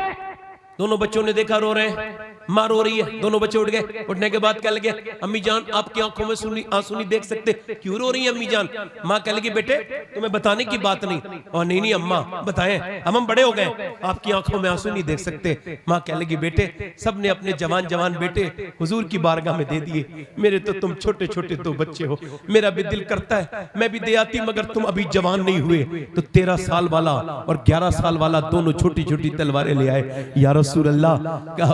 दोनों बच्चों ने देखा रो रहे हैं, मां रो रही है, दोनों बच्चे उठ गए। उठने के बाद क्या लगे, अम्मी जान आपकी आंखों में आंसू नहीं देख सकते, क्यों रो रही है अम्मी जान? मां कह लगी बेटे तुम्हें बताने की बात नहीं। और नहीं अम्मा बताएं, हम बड़े हो गए, आपकी आंखों में आंसू नहीं देख सकते। मां कह लगी बेटे सब ने अपने जवान जवान बेटे हुजूर की बारगाह में दे दिए, मेरे तो तुम छोटे छोटे दो बच्चे हो। मेरा भी दिल करता है मैं भी दे आती, मगर तुम अभी जवान नहीं हुए। तो 13 साल वाला और 11 साल वाला दोनों छोटी छोटी तलवारें ले आए। या रसूल अल्लाह,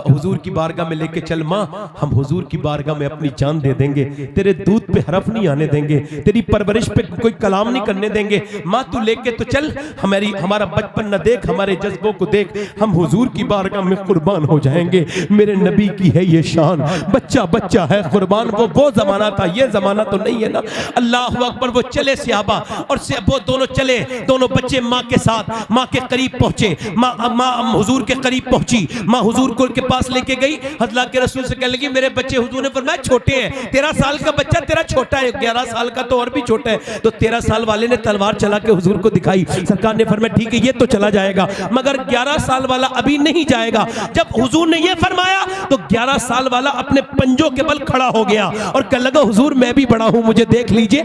हुजूर की बारगाह में लेके चल मां, हम हुजूर की बारगाह में अपनी जान दे देंगे, तेरे दूध पे हरफ नहीं आने देंगे, तेरी परवरिश पे कोई कलाम नहीं करने देंगे। मां तू लेके तो चल, हमारा बचपन न देख, हमारे जज्बों को देख, हम हुजूर की बारगाह में कुर्बान हो जाएंगे। मेरे नबी की है ये शान, बच्चा बच्चा है कुर्बान। वो जमाना था, ये जमाना तो नहीं है ना। अल्लाह अकबर। वो चले सहाबा और वो दोनों चले, दोनों बच्चे मां के साथ मां के करीब पहुंचे। मां हुजूर के करीब पहुंची, मां हुजूर को के पास लेके गई। अल्लाह के रसूल से कहने लगी मेरे बच्चे, हुजूर ने फरमाया छोटे हैं, 13 साल का बच्चा तेरा छोटा है, 11 साल का तो और भी छोटा है। तो 13 साल वाले ने तलवार चला के हुजूर को दिखाई। सरकार ने फरमाया ठीक है ये तो चला जाएगा, मगर 11 साल वाला अभी नहीं जाएगा। जब हुजूर ने ये फरमाया तो 11 साल वाला अपने पंजों के बल खड़ा हो गया और कहने लगा हुजूर मैं भी बड़ा हूं, मुझे देख लीजिए,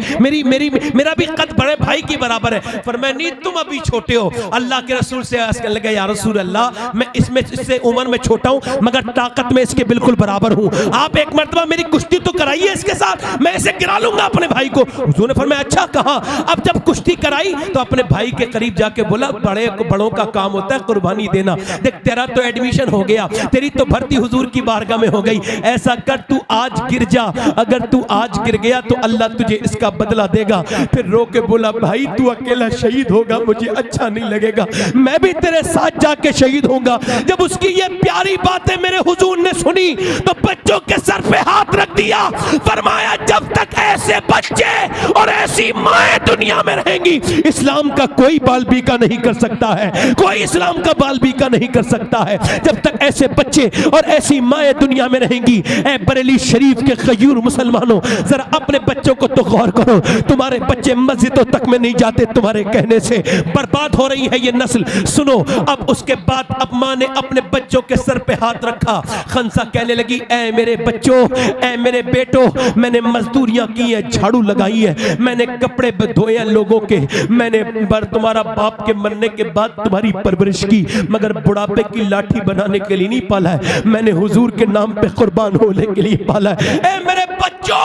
मेरा भी कद बड़े भाई की बराबर है। फरमाया नहीं तुम अभी छोटे हो। अल्लाह के रसूल से कहने लगा या रसूल अल्लाह मैं इससे उम्र में छोटा हूं, मगर ताकत में इसके बिल्कुल बराबर हूँ। आप एक मर्तबा मेरी कुश्ती तो कराइए इसके साथ, मैं इसे गिरा लूंगा अपने भाई को। हुजूर ने फरमाया अच्छा कहा। अब जब कुश्ती कराई तो अपने भाई के करीब जाके बोला बड़ों का काम होता है कुर्बानी देना। देख तेरा तो एडमिशन हो गया, तेरी तो भर्ती हुजूर की बारगाह में हो गई, ऐसा कर तू आज गिर जा, अगर तू आज गिर गया तो अल्लाह तुझे इसका बदला देगा। फिर रो के बोला भाई तू अकेला शहीद होगा मुझे अच्छा नहीं लगेगा, मैं भी तेरे साथ जाके शहीद होऊंगा। जब उसकी ये प्यारी बातें मेरे हुजूर ने सुनी तो बच्चों के सर पे हाथ रख दिया, फरमाया जब तक ऐसे बच्चे और ऐसी माएं दुनिया में रहेंगी इस्लाम का कोई बाल बीका नहीं कर सकता है, कोई इस्लाम का बाल बीका नहीं कर सकता है। जब तक ऐसे बच्चे और ऐसी माएं दुनिया में रहेंगी। ऐ बरेली शरीफ के गयूर मुसलमानों, जरा अपने बच्चों को तो गौर करो, तुम्हारे बच्चे मस्जिदों तक में नहीं जाते, तुम्हारे कहने से बर्बाद हो रही है ये नस्ल। सुनो अब उसके बाद अब मां ने अपने बच्चों के सर पे हाथ रखा, खंसा कहने लगी ऐ मेरे बच्चों, ऐ मेरे बेटो, मैंने मजदूरियां की है, झाड़ू लगाई है, मैंने कपड़े धोए हैं लोगों के, मैंने तुम्हारा बाप के मरने के बाद तुम्हारी परवरिश की, मगर बुढ़ापे की लाठी बनाने के लिए नहीं पाला है, मैंने हुजूर के नाम पे कुर्बान होने के लिए पाला है। ऐ मेरे बच्चों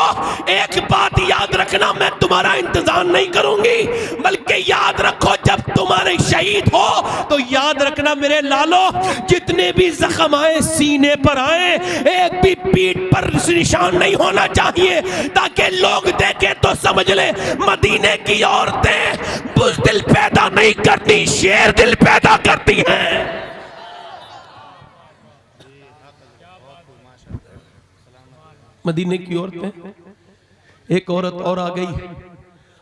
एक बात याद रखना, मैं तुम्हारा इंतजार नहीं करूंगी, बल्कि याद रखो जब तुम्हारे शहीद हो तो याद रखना मेरे लालो, जितने भी जख्म आए सीने पर आए, एक भी पीठ पर निशान नहीं होना चाहिए, ताकि लोग देखे तो समझ ले मदीने की औरतें बुज़दिल पैदा नहीं करती, शेर दिल पैदा करती हैं। मदीने की औरतें, एक औरत और आ गई,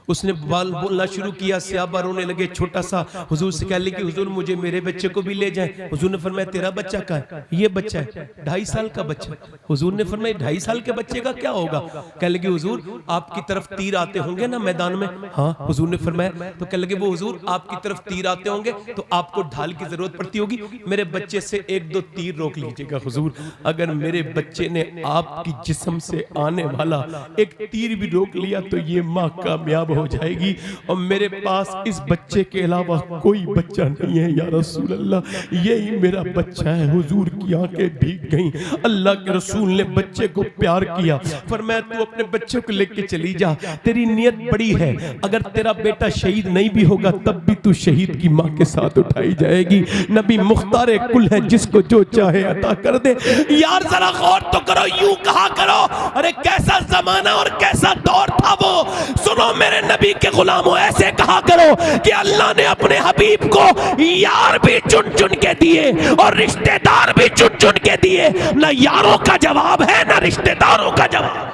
उसने बाल बोलना शुरू किया, सहाबा रोने लगे, छोटा सा हुजूर से कह लगी हुजूर मुझे मेरे बच्चे को भी ले जाएं। हुजूर ने फरमाया तेरा बच्चा कहाँ है? ये बच्चा है 2.5 साल का बच्चा। हुजूर ने फरमाया 2.5 साल के बच्चे का क्या होगा? कह लगी हुजूर आपकी तरफ तीर आते होंगे ना मैदान में? हाँ। हुजूर ने फरमाया तो कह लगे वो हुजूर आपकी तरफ तीर आते होंगे तो आपको ढाल की जरूरत पड़ती होगी, मेरे बच्चे से 1-2 तीर रोक लीजिएगा हुजूर, अगर मेरे बच्चे ने आपकी जिस्म से आने वाला एक तीर भी रोक लिया तो ये माँ कामयाब हो जाएगी, और मेरे पास इस बच्चे के अलावा कोई बच्चा नहीं है या रसूल अल्लाह, यही मेरा बच्चा है। हुजूर की आंखें भीग गईं, अल्लाह के रसूल ने बच्चे को प्यार किया, फरमाया तू अपने बच्चे को लेके चली जा, तेरी नियत बड़ी है, अगर तेरा बेटा शहीद नहीं भी होगा तब भी तू शहीद की माँ के साथ उठाई जाएगी। नबी मुख्तार कुल है, जिसको जो चाहे अता कर दे। यार जरा गौर तो करो, यूं कहा करो अरे कैसा जमाना और कैसा दौर था वो। सुनो मेरे नबी के गुलामों, ऐसे कहा करो कि अल्लाह ने अपने हबीब को यार भी चुन चुन के दिए और रिश्तेदार भी चुन चुन के दिए, ना यारों का जवाब है ना रिश्तेदारों का जवाब।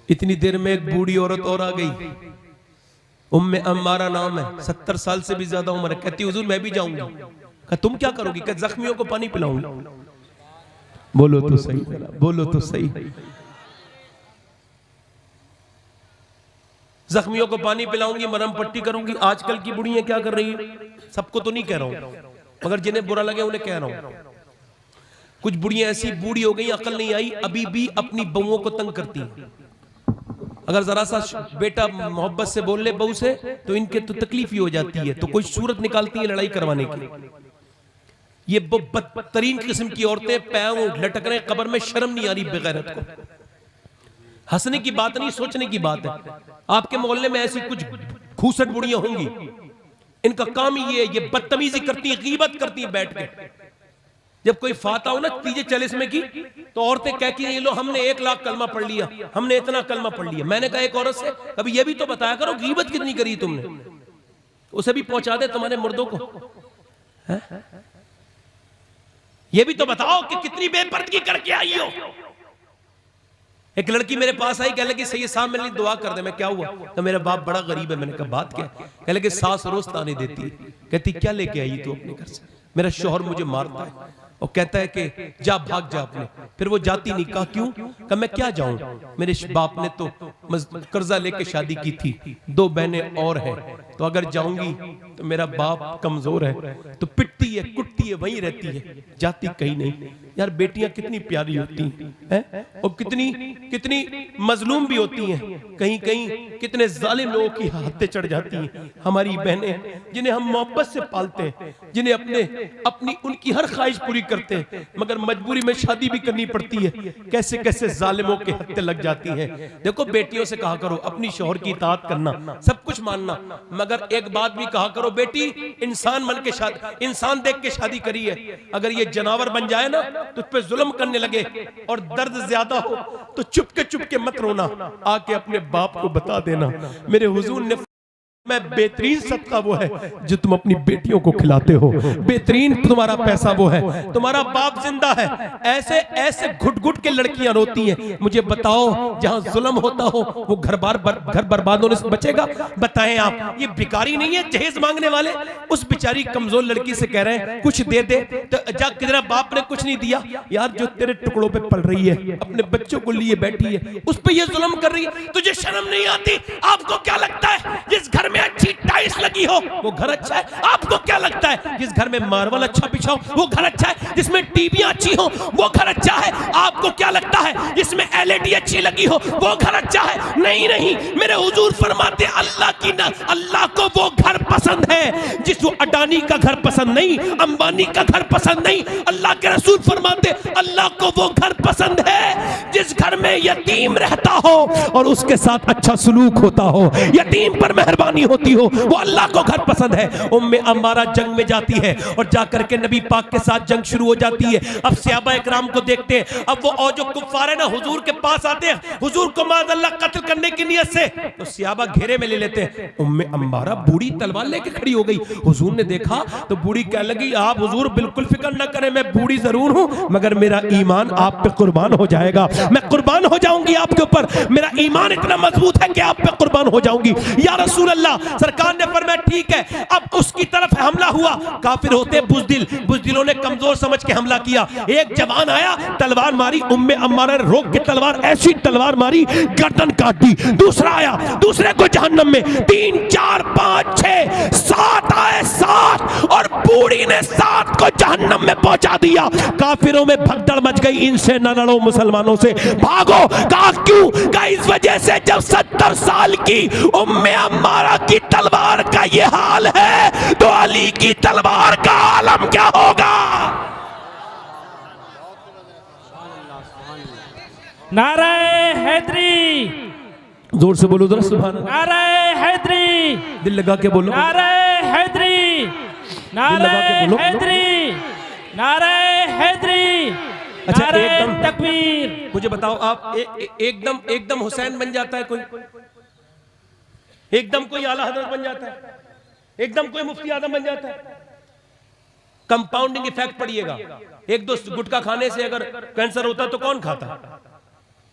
इतनी देर में एक बूढ़ी औरत और आ गई, उम्मे अम्मारा नाम है, 70 साल से भी ज्यादा उम्र है। कहती हुजूर मैं भी जाऊंगी। कहा तुम क्या करोगी? कहा जख्मियों को पानी पिलाऊंगी। बोलो तो सही, बोलो तो सही। जख्मियों को पानी पिलाऊंगी, मरहम पट्टी करूंगी। आजकल की बुढ़ियां क्या कर रही है, सबको तो नहीं कह रहा हूं, मगर जिन्हें बुरा लगे उन्हें कह रहा हूं। कुछ बुढ़ियां ऐसी बूढ़ी हो गई, अकल नहीं आई, अभी भी अपनी बहुओं को तंग करती हैं। अगर जरा सा बेटा मोहब्बत से बोल ले बहू से तो इनके तो तकलीफ ही हो जाती है, तो कोई सूरत निकालती है लड़ाई करवाने की। ये बदतरीन किस्म की औरतें पैर लटक रहे कब्र में, शर्म नहीं आ रही बेगैरत को। हंसने की बात नहीं, सोचने की बात है। आपके मोहल्ले में ऐसी कुछ खूसट बुढ़ियां होंगी, इनका काम ही ये बदतमीजी करती है, गीबत करती है बैठ के। जब कोई फाता हो ना 30-40 में की, तो औरतें कहती हैं ये लो हमने 1 लाख कलमा पढ़ लिया, हमने इतना कलमा पढ़ लिया। मैंने कहा एक औरत से कभी ये भी तो बताया करो गीबत कितनी करी तुमने, उसे भी पहुंचा दे तुम्हारे मुर्दों को। है? ये भी तो बताओ कि कितनी बेपर्दगी करके आई हो। एक लड़की मेरे पास आई, कह लगी सैयद साहब मेरे लिए दुआ कर दे। मैं क्या हुआ? तो मेरा बाप बड़ा गरीब है। मैंने कहा बात क्या? कह लगी सास रोज ताने देती है, कहती क्या लेके आई तू अपने घर से? मेरा शौहर मुझे मारता है और कहता है कि जा भाग जा अपने। फिर वो जाती नहीं। कहा क्यों? कहा मैं क्या जाऊं, मेरे बाप ने तो कर्जा लेके शादी की थी, 2 बहनें और हैं, तो अगर जाऊंगी तो मेरा बाप कमजोर है, तो पिटती है कुटती है वहीं रहती है, जाती कहीं नहीं। यार बेटियां कितनी प्यारी होती हैं और कितनी कितनी मजलूम भी होती हैं, कहीं कहीं कितने जालिम लोगों की हत्या चढ़ जाती हैं। हमारी बहनें जिन्हें हम मोहब्बत से पालते हैं, जिन्हें अपनी उनकी हर ख्वाहिश पूरी करते हैं, मगर मजबूरी में शादी भी करनी पड़ती है, कैसे कैसे जालिमों के हत्या लग जाती है। देखो बेटियों से कहा करो अपनी शौहर की इताअत करना, सब कुछ मानना, मगर एक बात भी कहा करो, बेटी इंसान बन के शादी, इंसान देख के शादी करी है, अगर ये जानवर बन जाए ना तो उस पे जुल्म करने लगे और दर्द ज्यादा हो तो चुपके मत रोना, आके अपने बाप को बता देना मेरे हुजूर ने मैं बेहतरीन सदका वो है जो तुम अपनी बेटियों को खिलाते हो, बेहतरीन तुम्हारा पैसा वो है, तुम्हारा बाप जिंदा है। ऐसे ऐसे घुट घुट के लड़कियां रोती हैं। मुझे बताओ जहां जुल्म होता हो वो घर बर्बाद होने से बचेगा? बताएं आप, ये भिखारी नहीं है जहेज मांगने वाले, उस बेचारी कमजोर लड़की से कह रहे हैं कुछ दे दे, तो जा तेरा बाप ने कुछ नहीं दिया यार, जो तेरे टुकड़ों पे पल रही है, अपने बच्चों को लिए बैठी है, उस पे ये जुल्म कर रही है, तुझे शर्म नहीं आती? आपको क्या लगता है जिस घर अच्छी टाइल्स लगी हो वो घर अच्छा है? आपको क्या लगता है जिस घर में मार्बल अच्छा बिछा हो वो घर अच्छा है? जिसमें टीवियां अच्छी हो वो घर अच्छा है? आपको क्या लगता है जिसमें एलईडी अच्छी लगी हो वो घर अच्छा है? नहीं नहीं, मेरे हुजूर फरमाते अल्लाह को वो घर पसंद है जिस अडानी का घर पसंद नहीं, अंबानी का घर पसंद नहीं। अल्लाह के रसूल फरमाते अल्लाह को वो घर पसंद है जिस घर में यतीम रहता हो और उसके साथ अच्छा सलूक होता हो, यतीम पर मेहरबानी होती हो, वो अल्लाह को घर पसंद है। उम्मे अम्मारा जंग में जाती है और जाकर के नबी पाक के साथ जंग शुरू हो जाती है। अब सहाबा इकराम को देखते हैं, अब वो और जो कुफ्फार है ना हुजूर के पास आते हैं, हुजूर को माज़अल्लाह कत्ल करने की नियत से, तो सहाबा घेरे में ले लेते हैं। उम्मे अम्मारा बूढ़ी तलवार लेके खड़ी हो गई। हुजूर ने देखा तो बूढ़ी कह लगी आप हुजूर बिल्कुल फिक्र न करें, मैं बूढ़ी जरूर हूं मगर मेरा ईमान आप पे कुर्बान हो जाएगा, मैं कुर्बान हो जाऊंगी आपके ऊपर, मेरा ईमान इतना मजबूत है कि आप पे कुर्बान हो जाऊंगी। या रसूल अल्लाह, सरकार ने फरमाया ठीक है। अब उसकी तरफ हमला हुआ, काफिर होते बुज़दिलों ने कमजोर समझ के हमला किया। एक जवान आया, तलवार मारी, उम्मे अम्मारा ने रोक के तलवार, ऐसी तलवार मारी गर्दन काट दी। दूसरा आया, दूसरे को जहन्नम में, 3 4 5 6 7 आए, 7 और बूढ़ी ने 7 को जहन्नम में पहुंचा दिया। काफिरों में भगदड़ मच गई, इनसे न लड़ो मुसलमानों से, भागो। कहा क्यों? कहा इस वजह से जब 70 साल की उम्मे अम्मारा की तलवार का ये हाल है तो अली की तलवार का आलम क्या होगा? नारे हैदरी, जोर से बोलो जरा सुभान अल्लाह। नारे हैदरी, दिल लगा के बोलो, नारे हैदरी, नारे हैदरी, नारे हैदरी। अच्छा एकदम तकबीर। मुझे बताओ आप एकदम हुसैन बन जाता है कोई, एकदम कोई आला हजरत बन जाता है, एकदम कोई मुफ्ती आजम बन जाता है? कंपाउंडिंग इफेक्ट पड़िएगा। एक दो गुटखा खाने से अगर कैंसर होता तो कौन खाता?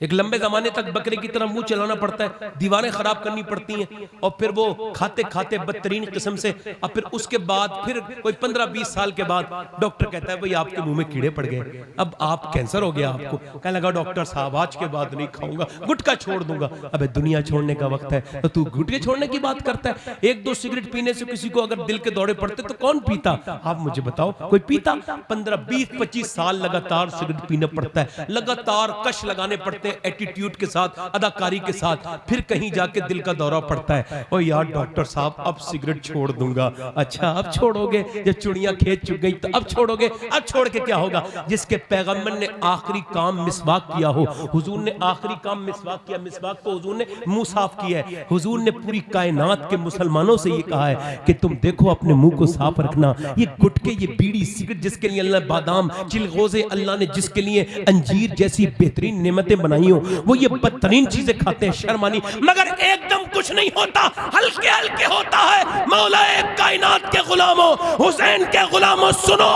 एक लंबे जमाने तक बकरे की तरह मुंह चलाना पड़ता है, दीवारें खराब करनी पड़ती हैं और फिर वो खाते खाते बदतरीन किस्म से, और फिर उसके बाद फिर कोई 15-20 साल के बाद डॉक्टर कहता है भाई आपके मुंह में कीड़े पड़ गए, अब आप कैंसर हो गया आपको। कहने लगा डॉक्टर साहब आज के बाद नहीं खाऊंगा, गुटखा छोड़ दूंगा। अबे दुनिया छोड़ने का वक्त है तो तू गुटखे छोड़ने की बात करता है? 1-2 सिगरेट पीने से किसी को अगर दिल के दौरे पड़ते तो कौन पीता? आप मुझे बताओ, कोई पीता? 15-20-25 साल लगातार सिगरेट पीना पड़ता है, लगातार कश लगाने पड़ते हैं, एटीट्यूड के साथ, अदाकारी के साथ, फिर कहीं जाके दिल का दौरा पड़ता है, ओ यार डॉक्टर साहब अब सिगरेट छोड़ दूंगा। अच्छा अब छोड़ोगे? जब चुड़ियां खेत चुग गई तो अब छोड़ोगे? अब छोड़ के क्या होगा? जिसके पैगंबर ने आखिरी काम मिसवाक किया हो, हुजूर ने आखिरी काम मिसवाक किया, मिसवाक को हुजूर ने मुंह साफ किया है। हुजूर ने पूरी कायनात के मुसलमानों से ये कहा है कि तुम देखो अपने मुंह को साफ रखना। ये गुटके, ये बीड़ी, सिगरेट जिसके लिए अल्लाह बादाम, चिलगोज़े अल्लाह ने जिसके लिए अंजीर जैसी बेहतरीन नेमतें बनाई हो, वो ये बदतरीन चीजें खाते हैं, शर्मानी। मगर एकदम कुछ नहीं होता, हल्के हल्के होता है। मौलाए कायनात के गुलामों, हुसैन के गुलामों सुनो,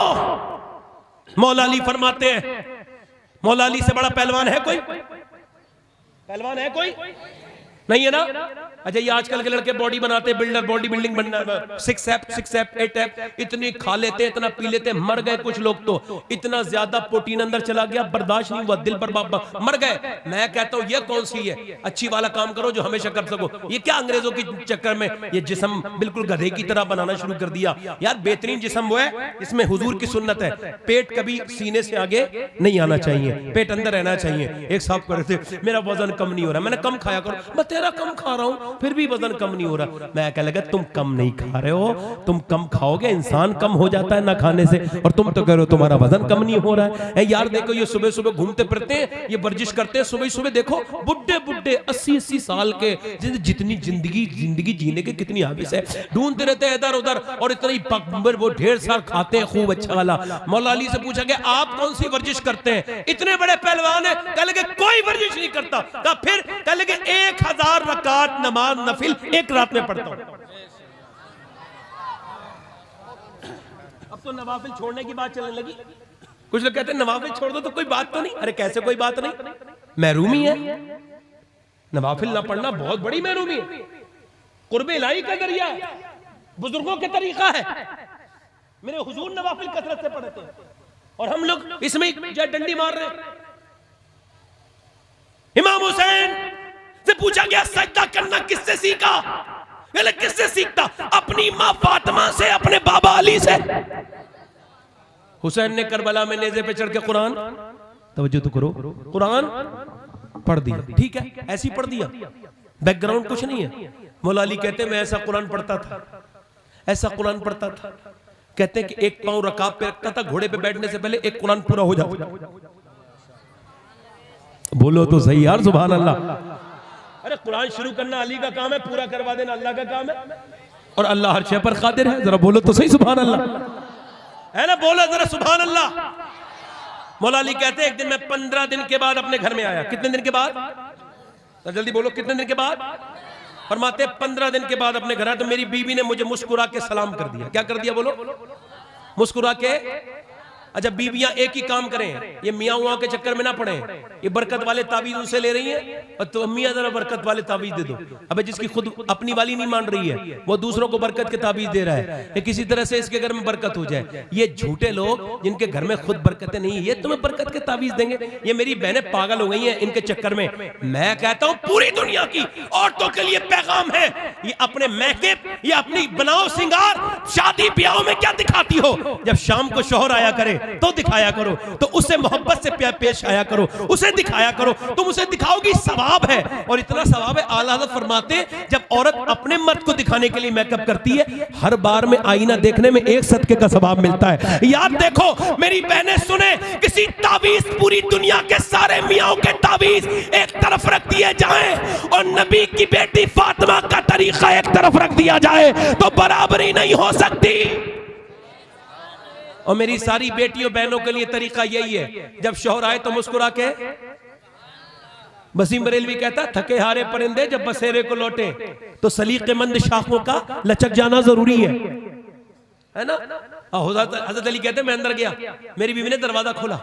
मौला अली फरमाते हैं, मौला अली से बड़ा पहलवान है कोई? पहलवान है कोई? नहीं है ना? अच्छा, ये आजकल के लड़के बॉडी बनाते, बिल्डर, बॉडी बिल्डिंग बनना, 6 एप 8 एप इतनी खा लेते हैं, इतना पी लेते हैं, मर गए कुछ लोग तो। इतना ज्यादा प्रोटीन अंदर चला गया, बर्दाश्त नहीं हुआ, दिल पर मर गए। मैं कहता हूं ये कौन सी है? अच्छी वाला काम करो जो हमेशा कर सको। ये क्या अंग्रेजों के चक्कर में ये जिस्म बिल्कुल गधे की तरह बनाना शुरू कर दिया। यार बेहतरीन जिस्म वो है इसमें हुजूर की सुन्नत है, पेट कभी सीने से आगे नहीं आना चाहिए, पेट अंदर रहना चाहिए। एक साहब कर रहे थे, मेरा वजन कम नहीं हो रहा। मैंने कम खाया करो। मैं तेरा कम खा रहा हूं फिर भी वजन कम नहीं हो रहा। मैं क्या लगा, तुम कम नहीं खा रहे हो, तुम कम खाओगे इंसान कम हो जाता है ना खाने से, और तुम तो कह रहे हो तुम्हारा वजन कम नहीं हो रहा है। यार देखो ये सुबह सुबह घूमते फिरते हैं, ये वर्जिश करते हैं सुबह सुबह। देखो बुड्ढे बुड्ढे 80-80 साल के, जितनी जिंदगी जीने के कितनी आबिश है, ढूंढते रहते हैं इधर उधर, और इतना ही वो ढेर सारा खाते हैं खूब अच्छा वाला। मौला अली से पूछा गया आप कौन सी वर्जिश करते हैं? इतने बड़े पहलवान है, कह लगे कोई वर्जिश नहीं करता। कहा फिर? कह लगे 1000 रकात नमाज नफिल एक रात में पढ़ता हूं। अब तो नवाफिल छोड़ने की बात चलने लगी। कुछ लोग कहते हैं नवाफिल छोड़ दो तो कोई बात तो नहीं। अरे कैसे कोई बात नहीं? महरूमी है, नवाफिल ना पढ़ना बहुत बड़ी महरूमी है, कुर्बे इलाही का जरिया है, बुजुर्गों के तरीका है। मेरे हुजूर नवाफिल कसरत से पढ़ते हैं और हम लोग इसमें जो डंडी मार रहे हैं। इमाम हुसैन से पूछा गया सजदा करना किससे सीखा? किससे सीखता? अपनी मां फातिमा से, अपने बाबा अली से। हुसैन ने करबला में नेज़े पे चढ़ के कुरान, तवज्जो तो करो, कुरान पढ़ दिया। ठीक है, ऐसी पढ़ दिया, बैकग्राउंड कुछ नहीं है। मौला अली कहते मैं ऐसा कुरान पढ़ता था, ऐसा कुरान पढ़ता था। कहते हैं कि एक पांव रकाब पे रखता था, घोड़े पे बैठने से पहले एक कुरान पूरा हो जाता। बोलो तो सही यार, सुभान अल्लाह। अरे कुरान शुरू करना अली का काम है, पूरा करवा देना अल्लाह का काम है, और अल्लाह हर शय पर कादिर है। जरा बोलो तो सही सुभान अल्लाह, है ना? बोलो जरा सुभान अल्लाह। मौला अली कहते हैं एक दिन मैं 15 दिन के बाद अपने घर में आया। कितने दिन के बाद? तो जल्दी बोलो, कितने दिन के बाद? फरमाते 15 दिन के बाद अपने घर आया तो मेरी बीवी ने मुझे मुस्कुरा के सलाम कर दिया। क्या कर दिया? बोलो, मुस्कुरा के। अच्छा, बीवियां एक ही काम करें, ये मियाँ उआ के चक्कर में ना पड़े। ये बरकत वाले तावीज उनसे ले रही हैं, और तो मियाँ जरा बरकत वाले तावीज दे दो। अबे जिसकी खुद अपनी वाली नहीं मान रही है वो दूसरों को बरकत के तावीज दे रहा है, ये किसी तरह से इसके घर में बरकत हो जाए। ये झूठे लोग जिनके घर में खुद बरकतें नहीं, ये तुम्हें बरकत के तावीज देंगे। ये मेरी बहनें पागल हो गई हैं इनके चक्कर में। मैं कहता हूं पूरी दुनिया की औरतों के लिए पैगाम है, ये अपने मेकअप, ये अपनी बनाओ सिंगार शादी ब्याह में क्या दिखाती हो? जब शाम को शौहर आया करे तो दिखाया करो, तो उसे मोहब्बत से पेश आया करो, उसे दिखाया करो। तुम उसे दिखाओगी सवाब है, और इतना सवाब है। आला हज़रत फरमाते जब औरत अपने मर्द को दिखाने के लिए मेकअप करती है, हर बार में आईना देखने में 1 सदके का सवाब मिलता है। याद देखो मेरी बहनें, सुने, किसी तावीज, पूरी दुनिया के सारे मियाँ के तावीज एक तरफ रख दिए जाएं और नबी की बेटी फातिमा का तरीका एक तरफ रख दिया जाए तो बराबरी नहीं हो सकती। और मेरी सारी बेटियों बहनों के लिए तरीका यही है, जब शौहर आए तो मुस्कुरा के। वसीम बरेलवी कहता थके हारे परिंदे जब बसेरे को लौटे तो सलीकेमंद शाखों का लचक जाना जरूरी है ना? हज़रत अली कहते मैं अंदर गया, मेरी बीवी ने दरवाजा खोला,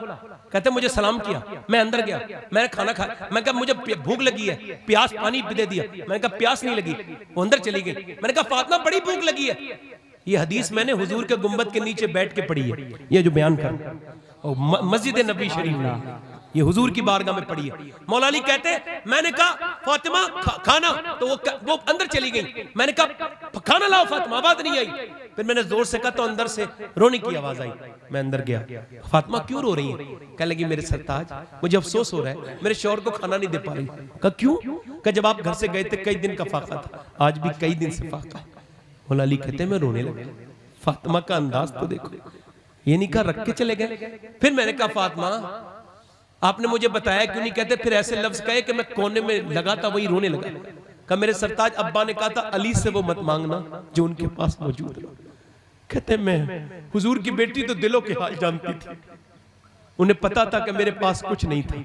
कहते मुझे सलाम किया, मैं अंदर गया, मैंने खाना खाया, मैं कहा मुझे भूख लगी है, प्यास पानी दे दिया, मैंने कहा प्यास नहीं लगी, वो अंदर चली गई। मैंने कहा फातिमा बड़ी भूख लगी है। ये हदीस मैंने हुजूर के गुंबद के नीचे बैठ के पढ़ी है, ये जो बयान कर मस्जिद नबी शरीफ में, ये हुजूर की बारगाह में पढ़ी है। मौला अली कहते मैंने कहा फातिमा खाना, तो वो अंदर चली गई। मैंने कहा खाना लाओ फातिमा, आवाज नहीं आई। फिर मैंने जोर से कहा तो अंदर से रोने की आवाज आई। मैं अंदर गया, फातिमा क्यों रो रही है? कहने लगी मेरे सरताज मुझे अफसोस हो रहा है, मेरे शौहर को खाना नहीं दे पा रही। कहा क्यों? कहा जब आप घर से गए थे कई दिन का फाका था, आज भी कई दिन से फाका। मौला अली कहते मैं रोने लगा। फातिमा का अंदाज तो देखो, ये नहीं कहा रख के चले गए। फिर मैंने कहा फातिमा आपने मुझे बताया क्यों नहीं? कहते फिर ऐसे लफ्ज कहे कि मैं कोने में लगा था वही रोने लगा। कहा मेरे सरताज अब्बा ने कहा था अली से वो मत मांगना जो उनके पास मौजूद है। कहते मैं हुजूर की बेटी तो दिलों के हाल जानती थी, उन्हें पता था कि मेरे पास कुछ नहीं था।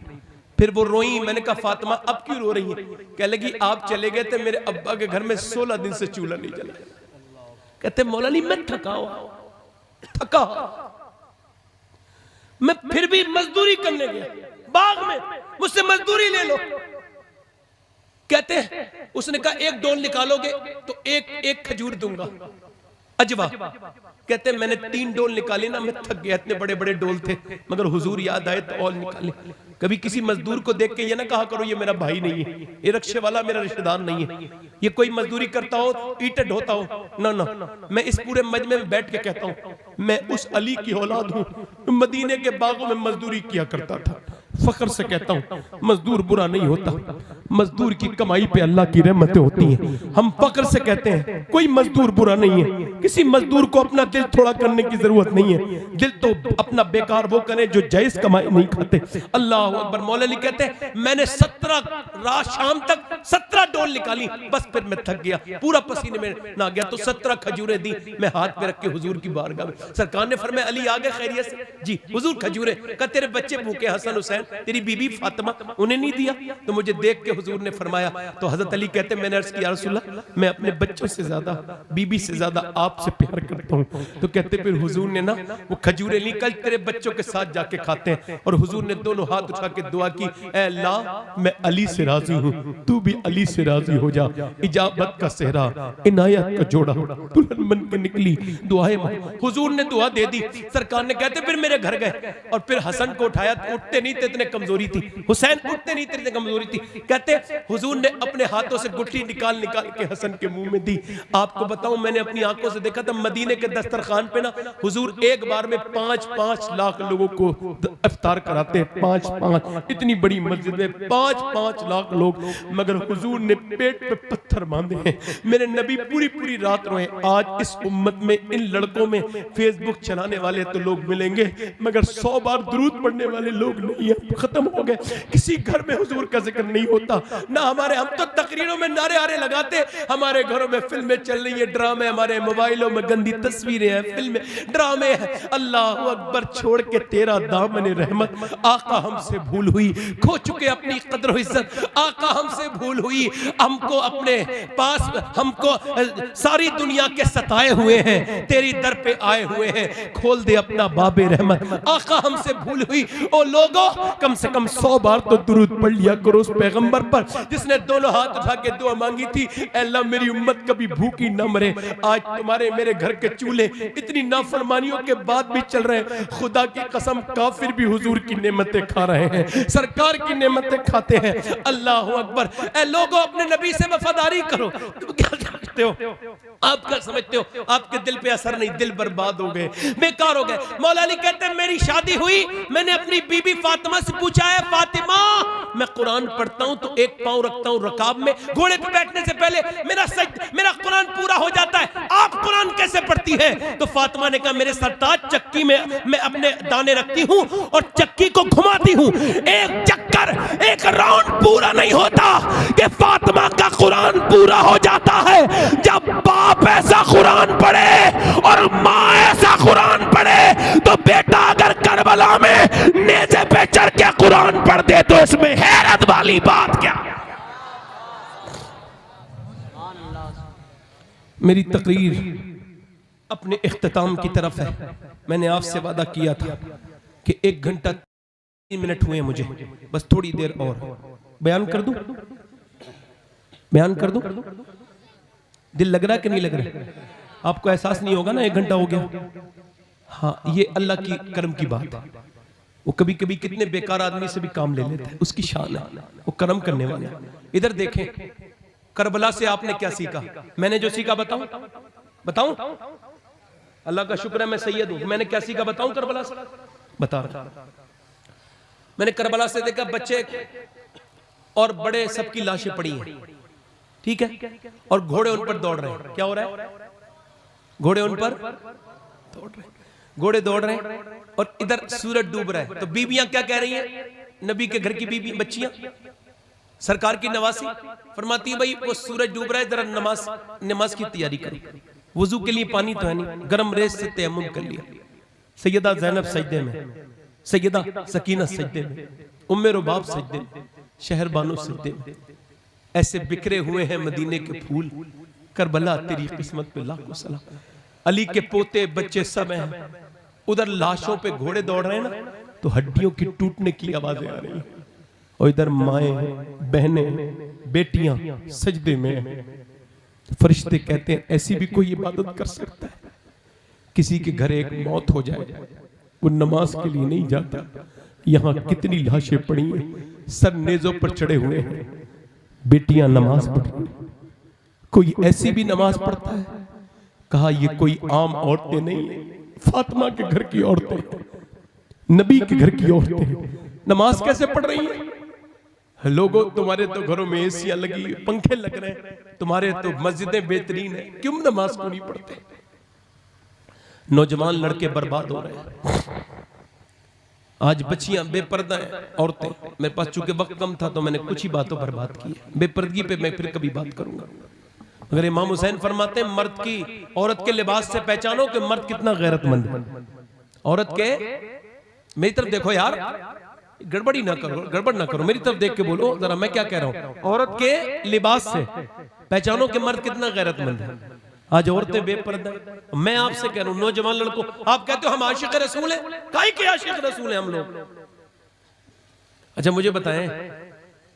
फिर वो रोई। मैंने कहा फातिमा अब क्यों रो रही है? कह लगी आप चले गए थे, मेरे अब्बा के घर में 16 दिन से चूल्हा नहीं जला। कहते मौला अली मैं थका, मैं फिर भी मजदूरी करने गया बाग में, मुझसे मजदूरी ले लो। कहते हैं उसने कहा एक डोल निकालोगे तो एक खजूर दूंगा, अजवा। कहते हैं मैंने 3 डोल निकाली ना, मैं थक गया, इतने बड़े बड़े डोल थे, मगर हुजूर याद आए तो और निकाले। कभी किसी मजदूर को देख के ये ना कहा करो ये मेरा भाई नहीं है, ये रिक्शे वाला मेरा रिश्तेदार नहीं है, ये कोई मजदूरी करता हो, ईंटें ढोता हो, ना ना। मैं इस पूरे मजमे में बैठ के कहता हूँ मैं उस अली की औलाद हूँ, मदीने के बागों में मजदूरी किया करता था। फख्र से कहता हूँ मजदूर बुरा नहीं होता, मजदूर की कमाई पे अल्लाह की रहमतें होती हैं। हम फख्र से कहते हैं कोई मजदूर बुरा नहीं है, किसी मजदूर को अपना दिल थोड़ा करने की जरूरत नहीं है, दिल तो अपना बेकार वो करे जो जायज कमाई नहीं खाते। अल्लाह अकबर। मौला अली कहते हैं मैंने 17 रात शाम तक 17 डोल निकाली, बस फिर मैं थक गया, पूरा पसीने में ना गया, तो 17 खजूरें दी मैं हाथ में रख के हुजूर की बारगाह में। सरकार ने फरमाया अली आ गए खैरियत से? जी हुजूर खजूरें। कहा तेरे बच्चे भूखे हसन हुसैन, तेरी बीबी फातिमा, उन्हें नहीं दिया? तो मुझे देख के हुजूर ने फरमाया, तो हजरत अली कहते मैंने अर्ज किया रसूलल्लाह मैं अपने बच्चों से ज्यादा, बीबी से ज्यादा आपसे प्यार करता हूँ। तो कहते फिर हुजूर ने ना वो खजूरें ली, कल तेरे बच्चों के साथ जाके खाते हैं। और हुजूर ने दोनों हाथ उठा के दुआ की, ऐ अल्लाह मैं अली से राजी हूँ, तू भी अली से राजी हो जा। इजाबत का सेहरा, इनायत का जोड़ा दुल्हन बन के निकली, दुआएं हुजूर ने दुआ दे दी। सरकार ने कहते फिर मेरे घर गए और फिर हसन को उठाया, उठते नहीं थे, इतने कमजोरी थी, हुसैन उठते नहीं थे, इतने कमजोरी थी। कहते हुजूर ने अपने हाथों से गुठली निकाल निकाल के हसन के मुंह में दी। आपको बताऊं मैंने अपनी आंखों से देखा था मदीने के दस्तरखान पे ना हुजूर एक बार में 5-5 लाख लोगों को इफ्तार कराते हैं, 5-5, इतनी बड़ी मस्जिद में 5-5 लाख लोग, मगर हुजूर ने पेट पे पत्थर बांधे हैं। मेरे नबी पूरी पूरी रात रोए। आज इस उम्मत में इन लड़कों में फेसबुक चलाने वाले तो लोग मिलेंगे, मगर 100 बार दुरूद पढ़ने वाले लोग नहीं है, खत्म हो गए। किसी घर में हुजूर का जिक्र नहीं होता ना हमारे, हम तो तकरीरों में नारे आरे लगाते, हमारे घरों में फिल्में चल रही है, ड्रामे, हमारे मोबाइलों में गंदी तस्वीरें हैं, फिल्में, ड्रामे हैं। अल्लाह अकबर। छोड़ के तेरा दामन रहमत, आका हमसे भूल हुई, खो चुके अपनी कद्र इज्जत, आका हमसे भूल हुई, हमको अपने पास, हमको सारी दुनिया के सताए हुए हैं, तेरी दर पे आए हुए हैं, खोल दे अपना बाबे रहमत, आका हमसे भूल हुई। ओ लोगों कम से कम 100 बार तो दुरूद पढ़ लिया करो उस पैगंबर पर जिसने दोनों हाथ उठा के दुआ मांगी थी, अल्लाह मेरी उम्मत कभी भूखी न मरे। आज तुम्हारे मेरे घर के चूल्हे इतनी नाफरमानियों के बाद भी चल रहे हैं, खुदा की कसम काफिर भी हुजूर की नेमतें खा रहे हैं, सरकार की नेमतें खाते हैं। अल्लाह अकबर। ए लोगों अपने नबी से वफादारी करो। तुम क्या समझते हो, आप क्या समझते हो, आपके दिल पे असर नहीं, दिल बर्बाद हो गए, बेकार हो गए। मौला अली कहते हैं मेरी शादी हुई, मैंने अपनी बीबी फातिमा से पूछा है फातिमा मैं कुरान पढ़ता हूं तो एक पांव रखता हूं रकाब में, घोड़े पे बैठने से पहले मेरा कुरान पूरा हो जाता है, आप कुरान कैसे पढ़ती है? तो फातिमा ने कहा मेरे सरताज चक्की में मैं अपने दाने रखती हूं और चक्की को घुमाती हूं, एक चक्कर, एक राउंड पूरा नहीं होता कि फातिमा का कुरान पूरा हो जाता है। जब बाप ऐसा कुरान पढ़े और माँ ऐसा कुरान पढ़े तो बेटा अगर करबला में नेज़े पे चढ़ के कुरान पढ़ दे तो इसमें हैरत वाली बात क्या? मेरी तकरीर अपने इख्तिताम की तरफ है। मैंने आपसे वादा किया था कि 1 घंटा 3 मिनट हुए मुझे, बस थोड़ी देर और बयान कर दूं, बयान कर दूं। दिल लग रहा है कि नहीं लग रहा? आपको एहसास नहीं होगा ना 1 घंटा हो गया। हाँ, ये अल्लाह की करम की बात है। वो कभी कभी कितने बेकार आदमी से भी काम ले लेता है, उसकी शान है, वो करम करने वाला। इधर देखें करबला से आपने क्या सीखा? मैंने जो सीखा बताऊं, बताऊं? अल्लाह का शुक्र है मैं सैयद हूं। मैंने क्या सीखा बताऊं करबला से? बता रहा। मैंने करबला से देखा बच्चे और बड़े सबकी लाशें पड़ी हैं, ठीक है, और घोड़े उन पर दौड़ रहे हैं। क्या हो रहा है? घोड़े उन पर दौड़ रहे हैं, घोड़े दौड़ रहे हैं और इधर सूरज डूब रहा है। तो बीबियां क्या कह रही हैं? नबी के घर की बीबी, बच्चियां, सरकार की नवासी फरमाती है भाई वो सूरज डूब रहा है, जरा नमाज की तैयारी करो, वुजू के लिए पानी तो है नहीं, गर्म रेत से तयम्मुम कर लिया। सैयदा ज़ैनब सजदे में, सैयदा सकीना सजदे में, उम्मे रुबाब सजदे में, शहर बानो सजदे में। ऐसे बिखरे हुए हैं मदीने के फूल, करबला तेरी किस्मत पे लाखों सलाम। अली के पोते बच्चे सब हैं, उधर लाशों पे घोड़े दौड़ रहे हैं ना, तो हड्डियों की टूटने की आवाजें आ रही हैं। और इधर माएं, बहनें, बेटियां सजदे में हैं। फरिश्ते कहते हैं ऐसी भी कोई इबादत कर सकता है? किसी के घर एक मौत हो जाए, वो नमाज के लिए नहीं जाता। यहाँ कितनी लाशें पड़ी हैं, सर नेजों पर चढ़े हुए हैं, बेटियां नमाज पढ़ रही हैं। कोई ऐसी भी नमाज पढ़ता है? कहा ये कोई आम औरतें नहीं है, फातिमा के घर की औरतें, नबी के घर की औरतें नमाज कैसे पढ़ रही हैं? लोगों, तुम्हारे तो घरों में एसियां लगी, पंखे लग रहे हैं, तुम्हारे तो मस्जिदें बेहतरीन है, क्यों नमाज को नहीं पढ़ते? नौजवान लड़के बर्बाद हो रहे हैं। आज बच्चियां बेपर्दा हैं, औरतें। मेरे पास चूंकि वक्त कम था तो मैंने कुछ ही बातों पर बात की है। बेपर्दगी पे मैं फिर कभी बात करूंगा। अगर इमाम हुसैन फरमाते हैं मर्द की औरत के लिबास से पहचानो कि मर्द कितना गैरतमंद है। औरत के, मेरी तरफ देखो यार, गड़बड़ी ना करो, गड़बड़ ना करो, मेरी तरफ देख के बोलो जरा मैं क्या कह रहा हूं। औरत के लिबास से पहचानो कि मर्द कितना गैरतमंद है। आज औरतें बेपर्दा। मैं आपसे कह रहा हूं नौजवान लड़कों, आप कहते हो हम आशिक रसूल हैं, काहे के आशिक रसूल हैं हम लोग? अच्छा मुझे बताएं,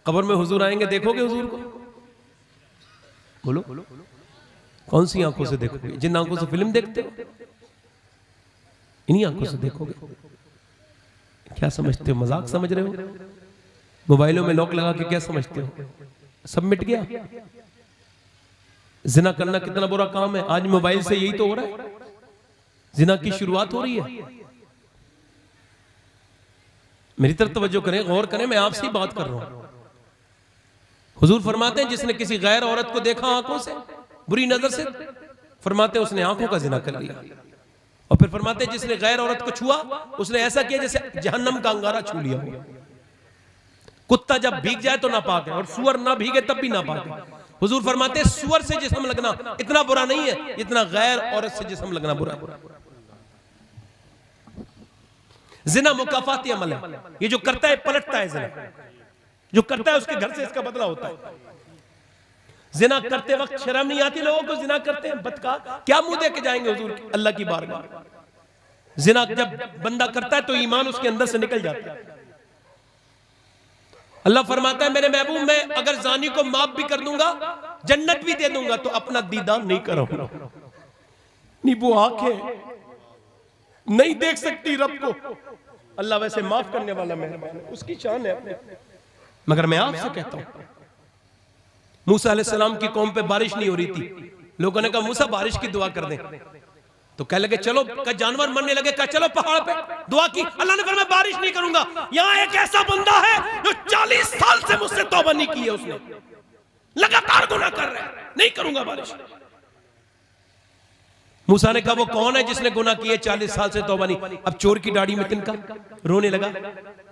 कब्र में हुजूर आएंगे, देखोगे हुजूर को? बोलो कौन सी आंखों से देखोगे? जिन आंखों से फिल्म देखते हो, इन्हीं आंखों से देखोगे। क्या समझते हो? मजाक समझ रहे हो? मोबाइलों में लॉक लगा के क्या समझते हो? सब मिट गया। जिना करना कितना बुरा काम है, आज मोबाइल से यही तो हो रहा है। जिना की शुरुआत हो रही है। मेरी तरफ तवज्जो करें, गौर करें, मैं आपसे ही बात कर रहा हूं। हुजूर फरमाते हैं जिसने किसी गैर औरत को देखा आंखों से, बुरी नजर से, फरमाते हैं उसने आंखों का जिना कर लिया। और फिर फरमाते हैं जिसने गैर औरत को छुआ, उसने ऐसा किया जैसे जहन्नम का अंगारा छू लिया हो। कुत्ता जब भीग जाए तो नापाक है, और सुअर ना भीगे तब भी नापाक है। हुजूर फरमाते हैं सुअर से जिस्म लगना इतना बुरा नहीं है जितना गैर औरत से जिस्म लगना बुरा है। जिना मुकाफाती अमल है। ये जो करता है पलटता है। जिना जो करता है उसके घर से इसका बदला होता है। जिना करते वक्त शर्म नहीं आती लोगों को? जिना करते हैं बदकार, क्या मुंह दे के जाएंगे हुजूर अल्लाह की बारगाह? जिना जब बंदा करता है तो ईमान उसके अंदर से निकल जाता है। अल्लाह फरमाता है मेरे महबूब, मैं अगर जानी को माफ भी कर दूंगा, जन्नत भी दे दूंगा, तो अपना दीदार नहीं करूंगा। नहीं वो आंखें नहीं देख सकती रब को। अल्लाह वैसे माफ करने वाला मेहरबान है, उसकी शान है। मगर मैं आपसे कहता हूं, मूसा अलैहिस्सलाम की कौम पे बारिश नहीं हो रही थी। लोगों ने कहा मूसा बारिश की दुआ कर दें, तो कह लगे चलो, जानवर मरने लगे, कहा चलो पहाड़ पे दुआ की। अल्लाह ने फरमाया बारिश नहीं करूंगा। यहां एक ऐसा बंदा है जो 40 साल से मुझसे तौबा नहीं की है, उसने लगातार गुनाह कर रहा है, नहीं करूंगा बारिश। मूसा ने कहा वो कौन है जिसने गुनाह किए 40 साल से तौबा नहीं? अब चोर की दाढ़ी में तिनका, रोने लगा,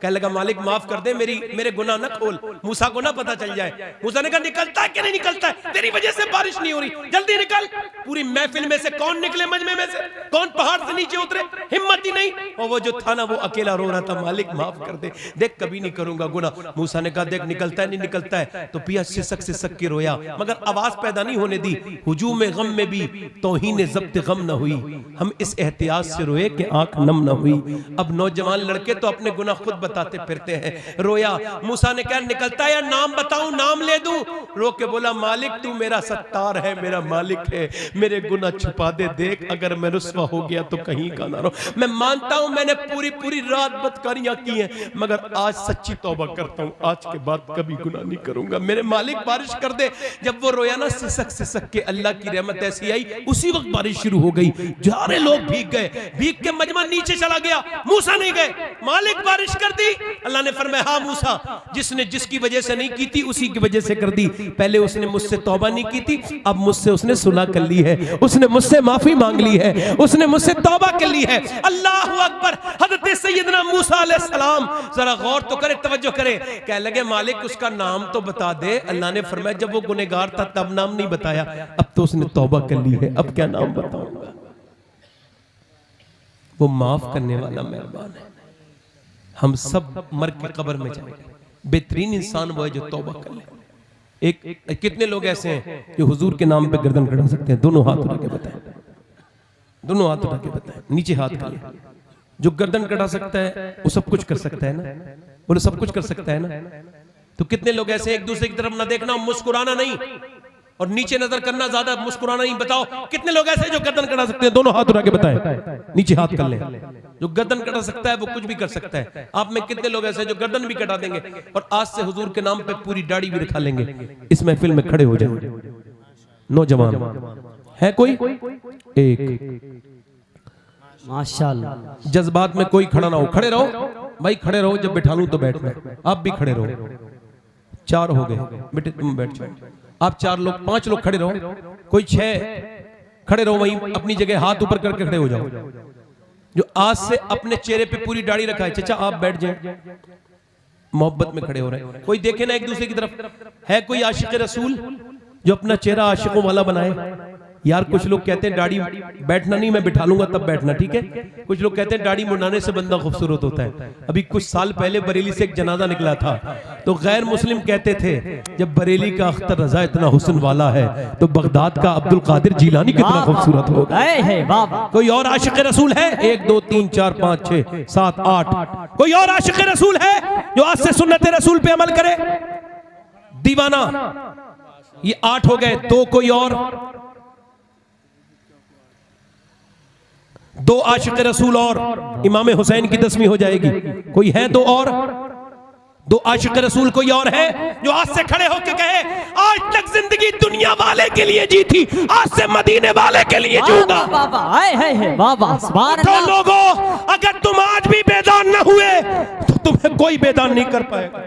कह लगा मालिक माफ कर दे, मेरे गुनाह न खोल, मूसा को ना पता चल जाए। मूसा ने कहा निकलता है कि नहीं निकलता है? तेरी वजह से बारिश नहीं हो रही, जल्दी निकल। पूरी महफिल में से कौन निकले, मजमे में से कौन पहाड़ से नीचे उतरे? हिम्मत ही नहीं। और वो जो था ना, वो अकेला रो रहा था, मालिक माफ कर दे, देख कभी नहीं करूंगा गुनाह। मूसा ने कहा देख निकलता है नहीं निकलता है, तो पिया सिसक के रोया, मगर आवाज पैदा नहीं होने दी। हुजूम गम में भी तौहीन ज़ब्त गम न हुई, हम इस एहतियात से रोए कि आंख नम न हुई। अब नौजवान लड़के तो अपने गुनाह खुद बताते फिरते हैं। रोया, मूसा ने कहा निकलता है या नाम बताऊं, नाम ले दूं? रो के बोला मालिक तू मेरा सत्तार है, मेरा मालिक है, मेरे गुनाह छुपा दे, देख अगर मैं रुस्वा हो गया तो कहीं का ना रो। मैं मानता हूं मैंने पूरी रात बदकारियां की हैं, मगर आज सच्ची तौबा करता हूं, आज के बाद कभी गुनाह नहीं करूंगा, मेरे मालिक बारिश कर दे। जब वो रोया ना, सिसक के अल्लाह की रहमत ऐसी आई, उसी वक्त बारिश शुरू हो गई। सारे लोग भीग गए, भीग के मजमा नीचे चला गया, मूसा नहीं गए। मालिक बारिश कर दी। अल्लाह ने फरमाया हाँ मूसा, जिसने जिसकी वजह से नहीं की थी उसी की वजह से कर दी। पहले उसने मुझसे तौबा नहीं की थी, अब मुझसे उसने सुलह कर ली है, उसने मुझसे माफी मांग ली है, उसने मुझसे तौबा कर ली है। अल्लाह अकबर। हज़रत सैयदना मूसा अलैहिस्सलाम जरा गौर तो करे, तवज्जो करे, कह लगे मालिक उसका नाम तो बता दे। अल्लाह ने फरमाया जब वो गुनहगार था तब नाम नहीं बताया, अब तो उसने तौबा कर ली है, अब क्या नाम बताऊंगा? वो माफ करने वाला मेहरबान है। हम सब मर के कब्र में जाएंगे, बेहतरीन इंसान वो है जो तौबा कर ले। एक कितने लोग ऐसे हैं जो हुजूर के नाम पे गर्दन कटा सकते हैं? दोनों हाथ उठा के बताएं, दोनों हाथ उठा के बताएं, नीचे हाथ करिए। जो गर्दन कटा सकता है वो सब कुछ कर सकता है ना? बोलो सब कुछ कर सकता है ना? तो कितने लोग ऐसे एक दूसरे की तरफ ना देखना, मुस्कुराना नहीं और नीचे नजर करना, ज्यादा मुस्कुराना नहीं। बताओ कितने लोग ऐसे जो गर्दन कटा सकते हैं? दोनों हाथ उठा के बताएं, नीचे हाथ कर लें। जो गर्दन कटा सकता है वो कुछ भी कर सकता है। आप में कितने लोग ऐसे जो गर्दन भी कटा देंगे और आज से हुजूर के नाम पे पूरी दाढ़ी भी रखा लेंगे? इस महफिल में खड़े हो जाए नौजवान, है कोई एक? माशाल्लाह। जज्बात में कोई खड़ा ना हो, खड़े रहो भाई, खड़े रहो। जब बैठा लूं तो बैठना, आप भी खड़े रहो। 4 हो गए बेटे, तुम बैठ जाओ। आप 4 लोग, 5 लोग खड़े रहो, कोई 6 खड़े रहो, वहीं अपनी जगह हाथ ऊपर करके खड़े हो जाओ। जो आज से अपने चेहरे पे पूरी दाढ़ी रखा है, चाचा आप बैठ जाए, मोहब्बत में खड़े हो रहे हैं। कोई देखे ना एक दूसरे की तरफ। है कोई आशिक रसूल जो अपना चेहरा आशिकों वाला बनाए? यार कुछ लोग कहते हैं दाढ़ी बैठना नहीं, मैं बिठा लूंगा तब बैठना, ठीक है। कुछ लोग कहते हैं दाढ़ी मुंडाने से बंदा खूबसूरत होता है। अभी कुछ साल पहले बरेली से एक जनाजा निकला था, तो गैर मुस्लिम कहते थे जब बरेली का अख्तर रजा इतना हुस्न वाला है तो बगदाद का अब्दुल कादिर जीलानी कितना खूबसूरत होगा। कोई और आशिक रसूल है? 1 2 3 4 5 6 7 8 कोई और आशिक रसूल है जो आज से सुन्नत रसूल पे अमल करे? दीवाना, ये 8 हो गए। 2 कोई और? 2 आशिक रसूल और इमाम हुसैन की 10वीं हो जाएगी। कोई है 2 और? 2 आशिक रसूल कोई और है जो आज से खड़े होकर कहे आज तक जिंदगी दुनिया वाले के लिए जी थी, आज से मदीने वाले के लिए जीऊंगा। तो लोगों, अगर तुम आज भी बेदान न हुए तो तुम्हें कोई बेदान नहीं कर पाएगा।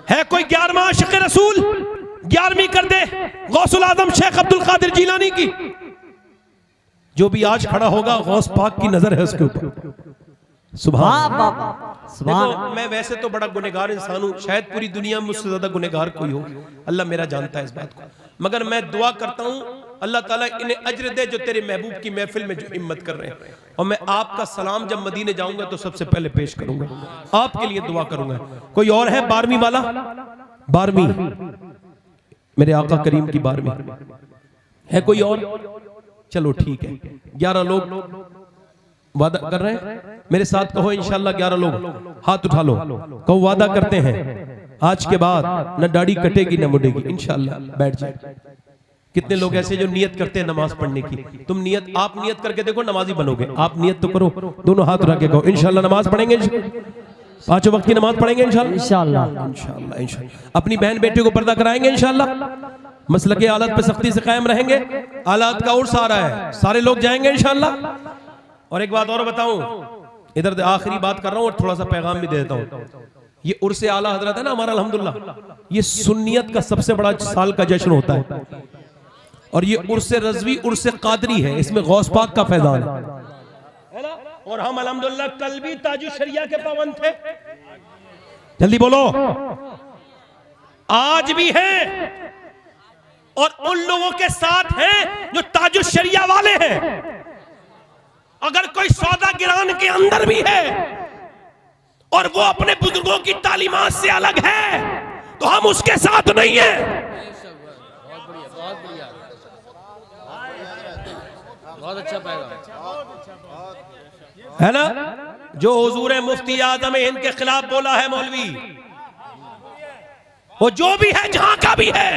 है कोई 11वां आशिक रसूल? 11वीं कर दे गौसुल आजम शेख अब्दुल कादिर जीलानी की। जो भी आज खड़ा होगा गौस पाक की नजर है उसके ऊपर। सुभान देखो, मैं वैसे तो बड़ा गुनहगार इंसान हूं, शायद पूरी दुनिया में मुझसे ज्यादा गुनहगार कोई हो, अल्लाह मेरा जानता है इस बात को। मगर मैं दुआ करता हूं अल्लाह ताला इन्हें अज्र दे जो तेरे महबूब की महफिल में जो हिम्मत कर रहे हैं। और मैं आपका सलाम जब मदीने जाऊंगा तो सबसे पहले पेश करूंगा, आपके लिए दुआ करूंगा। कोई और है 12वीं वाला? 12वीं मेरे आका करीम की 12वीं है। कोई और? चलो ठीक है, 11 लोग वादा कर रहे हैं मेरे साथ, कहो इंशाल्लाह 11 लोग हाथ उठा लो, कहो वादा करते हैं आज के बाद न दाढ़ी कटेगी न मुड़ेगी इंशाल्लाह। बैठ जाए। कितने लोग ऐसे जो नियत करते हैं नमाज पढ़ने की? तुम नियत, आप नियत करके देखो नमाजी बनोगे। आप नियत तो करो, दोनों हाथ उठा के कहो इंशाल्लाह नमाज पढ़ेंगे, 5 वक्त की नमाज पढ़ेंगे इंशाल्लाह। अपनी बहन बेटी को पर्दा कराएंगे इंशाल्लाह। मसलक के आलत पे सख्ती से कायम रहेंगे। आलत का उर्स आ रहा है, सारे लोग जाएंगे इंशाल्लाह। और एक बात और बताऊं, इधर आखिरी बात कर रहा हूं और थोड़ा सा पैगाम भी दे देता हूं। ये उर्स आला हजरत है ना हमारा, अल्हम्दुलिल्लाह, ये सुन्नियत का सबसे बड़ा साल का जश्न होता है। और ये उर्स रज़वी, उर्स कादरी है, इसमें गौस पाक का फैजान है ना। और हम अल्हम्दुलिल्लाह कल भी ताजुश शरिया के पाबंद थे। जल्दी बोलो, आज भी हैं और उन लोगों के साथ हैं जो ताजुश शरिया वाले हैं। अगर कोई सौदा गिरान के अंदर भी है और वो अपने बुजुर्गों की तालीमात से अलग है तो हम उसके साथ नहीं हैं। बहुत अच्छा है ना। जो हुजूर मुफ्ती आजम हिंद के खिलाफ बोला है मौलवी, वो जो भी है जहां का भी है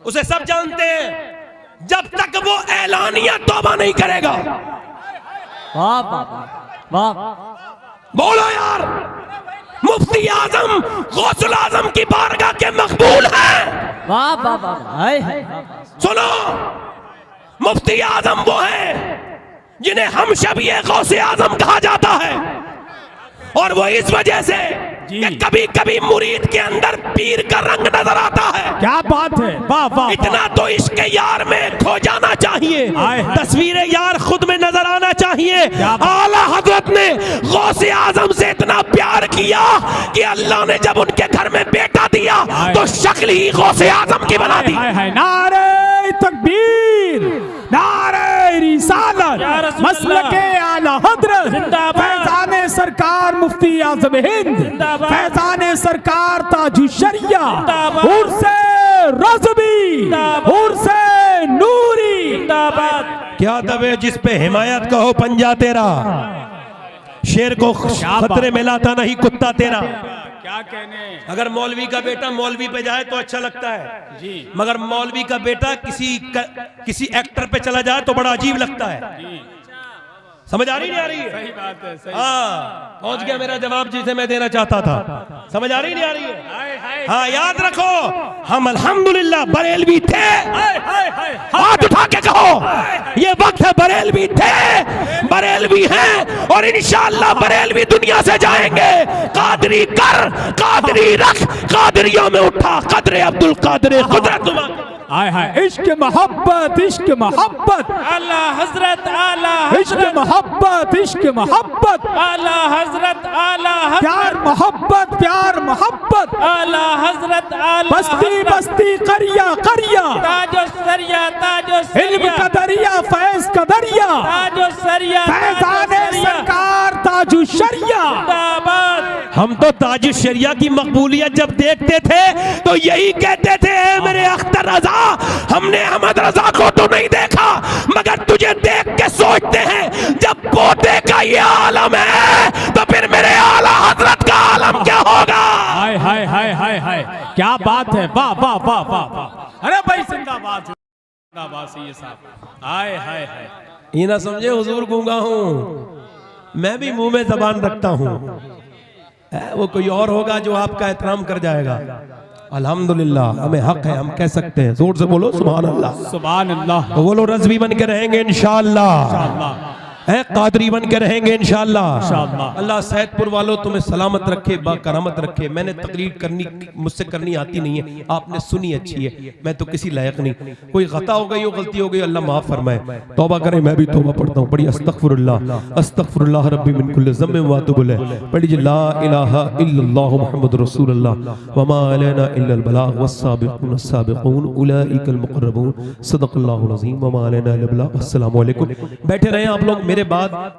उसे सब जानते हैं, जब तक वो ऐलानिया तौबा नहीं करेगा। वाह वाह वाह, बोलो यार, मुफ्ती आजम गौसुल आजम की बारगाह के मकबूल है। वाह वाह वाह। सुनो, मुफ्ती आजम वो है जिन्हें हम शबीए गौसे आजम कहा जाता है। और वो इस वजह से कि कभी कभी मुरीद के अंदर पीर का रंग नजर आता है। क्या बात है, वाह वाह। इतना तो इश्क यार में खो जाना चाहिए, तस्वीर यार खुद में नजर आना चाहिए। आला हजरत ने गौसे आजम से इतना प्यार किया कि अल्लाह ने जब उनके घर में बेटा दिया तो शक्ल ही गौसे आजम की बना दी। नारे तकबीर, नारे रिसालत, मसलके आला हजरत, फैजाने सरकार मुफ्ती आजम हिंद, फैजाने सरकार ताजुश शरिया, उर्से रज़वी, उर्से नूरी। क्या दबे जिस पे हिमायत कहो पंजा तेरा, शेर को खतरे में लाता नहीं कुत्ता तेरा। क्या कहने। अगर मौलवी का बेटा मौलवी पे जाए तो अच्छा लगता है जी, मगर मौलवी का बेटा किसी एक्टर पे चला जाए तो बड़ा अजीब लगता है। समझ आ रही नहीं आ रही है? सही बात है, सही। हाँ, पहुंच गया मेरा जवाब जिसे मैं देना चाहता था। समझ आ रही नहीं आ रही है? हाँ, याद रखो हम अल्हम्दुलिल्लाह बरेलवी थे। हाथ उठा के कहो ये वक्त है बरेलवी थे, बरेलवी हैं और इंशाअल्लाह बरेलवी दुनिया से जाएंगे। कादरी कर, कादरी रख, कादरियों में उठा कदरे अब्दुल कादर कुदरत। हाय हाय, इश्क मोहब्बत, इश्क मोहब्बत, आला हजरत, आला इश्क मोहब्बत, इश्क मोहब्बत, आला हजरत, आला प्यार मोहब्बत, प्यार मोहब्बत, आला हजरत, आला बस्ती बस्ती करिया करिया, ताजो सरिया, ताजो इल्म का दरिया, फैज का दरिया, ताजो सरिया, फैजाने सरकार ताजु शरिया। हम तो ताजु शरिया की मकबूलियत जब देखते थे तो यही कहते थे मेरे अख्तर रजा, हमने अहमद रजा को तो नहीं देखा मगर तुझे देख के सोचते हैं जब पोते का ये आलम है तो फिर मेरे आला हजरत का आलम क्या होगा। हाय हाय हाय हाय हाय, क्या बात है, वाह वाह वाह वाह वाह। अरे भाई जिंदाबाद, जिंदाबाद सही साहब। हाय हाय हाय, ये ना समझे हुजूर गूंगा हूं, मैं भी मुंह में जबान रखता हूं, वो कोई और होगा जो आपका एहतराम कर जाएगा। अल्हम्दुलिल्लाह हमें हक है, हम कह सकते हैं, जोर से बोलो सुभान अल्लाह, सुभान अल्लाह। बोलो रज़वी बन के रहेंगे इंशाअल्लाह, है कादरी बन के रहेंगे इंशाअल्लाह। अल्लाह सैदपुर वालों तुम्हें सलामत रखे, बाकरामत रखे। मैंने तकरीर करनी मुझसे करनी आती नहीं है, आपने सुनी अच्छी है, मैं तो किसी लायक नहीं। कोई खता हो गई हो, गलती हो गई, अल्लाह माफ फरमाए। तौबा करें, मैं भी तौबा पढ़ता हूँ, पढ़िए अस्तगफिरुल्लाह, अस्तगफिरुल्लाह रब्बी मिन कुल्लि ज़म्बिन व अतूबु इलैह। पढ़िए ला इलाहा इल्लल्लाह मुहम्मदुर रसूलुल्लाह व मा अलैना इल्लल बलाग वस्साबिक़ून अस्साबिक़ून उलाइकल मुक़र्रबून सदक़ल्लाहुल अज़ीम व मा अलैना इल्लल बलाग। अस्सलामु अलैकुम। बैठे रहें आप लोग मेरे बाद।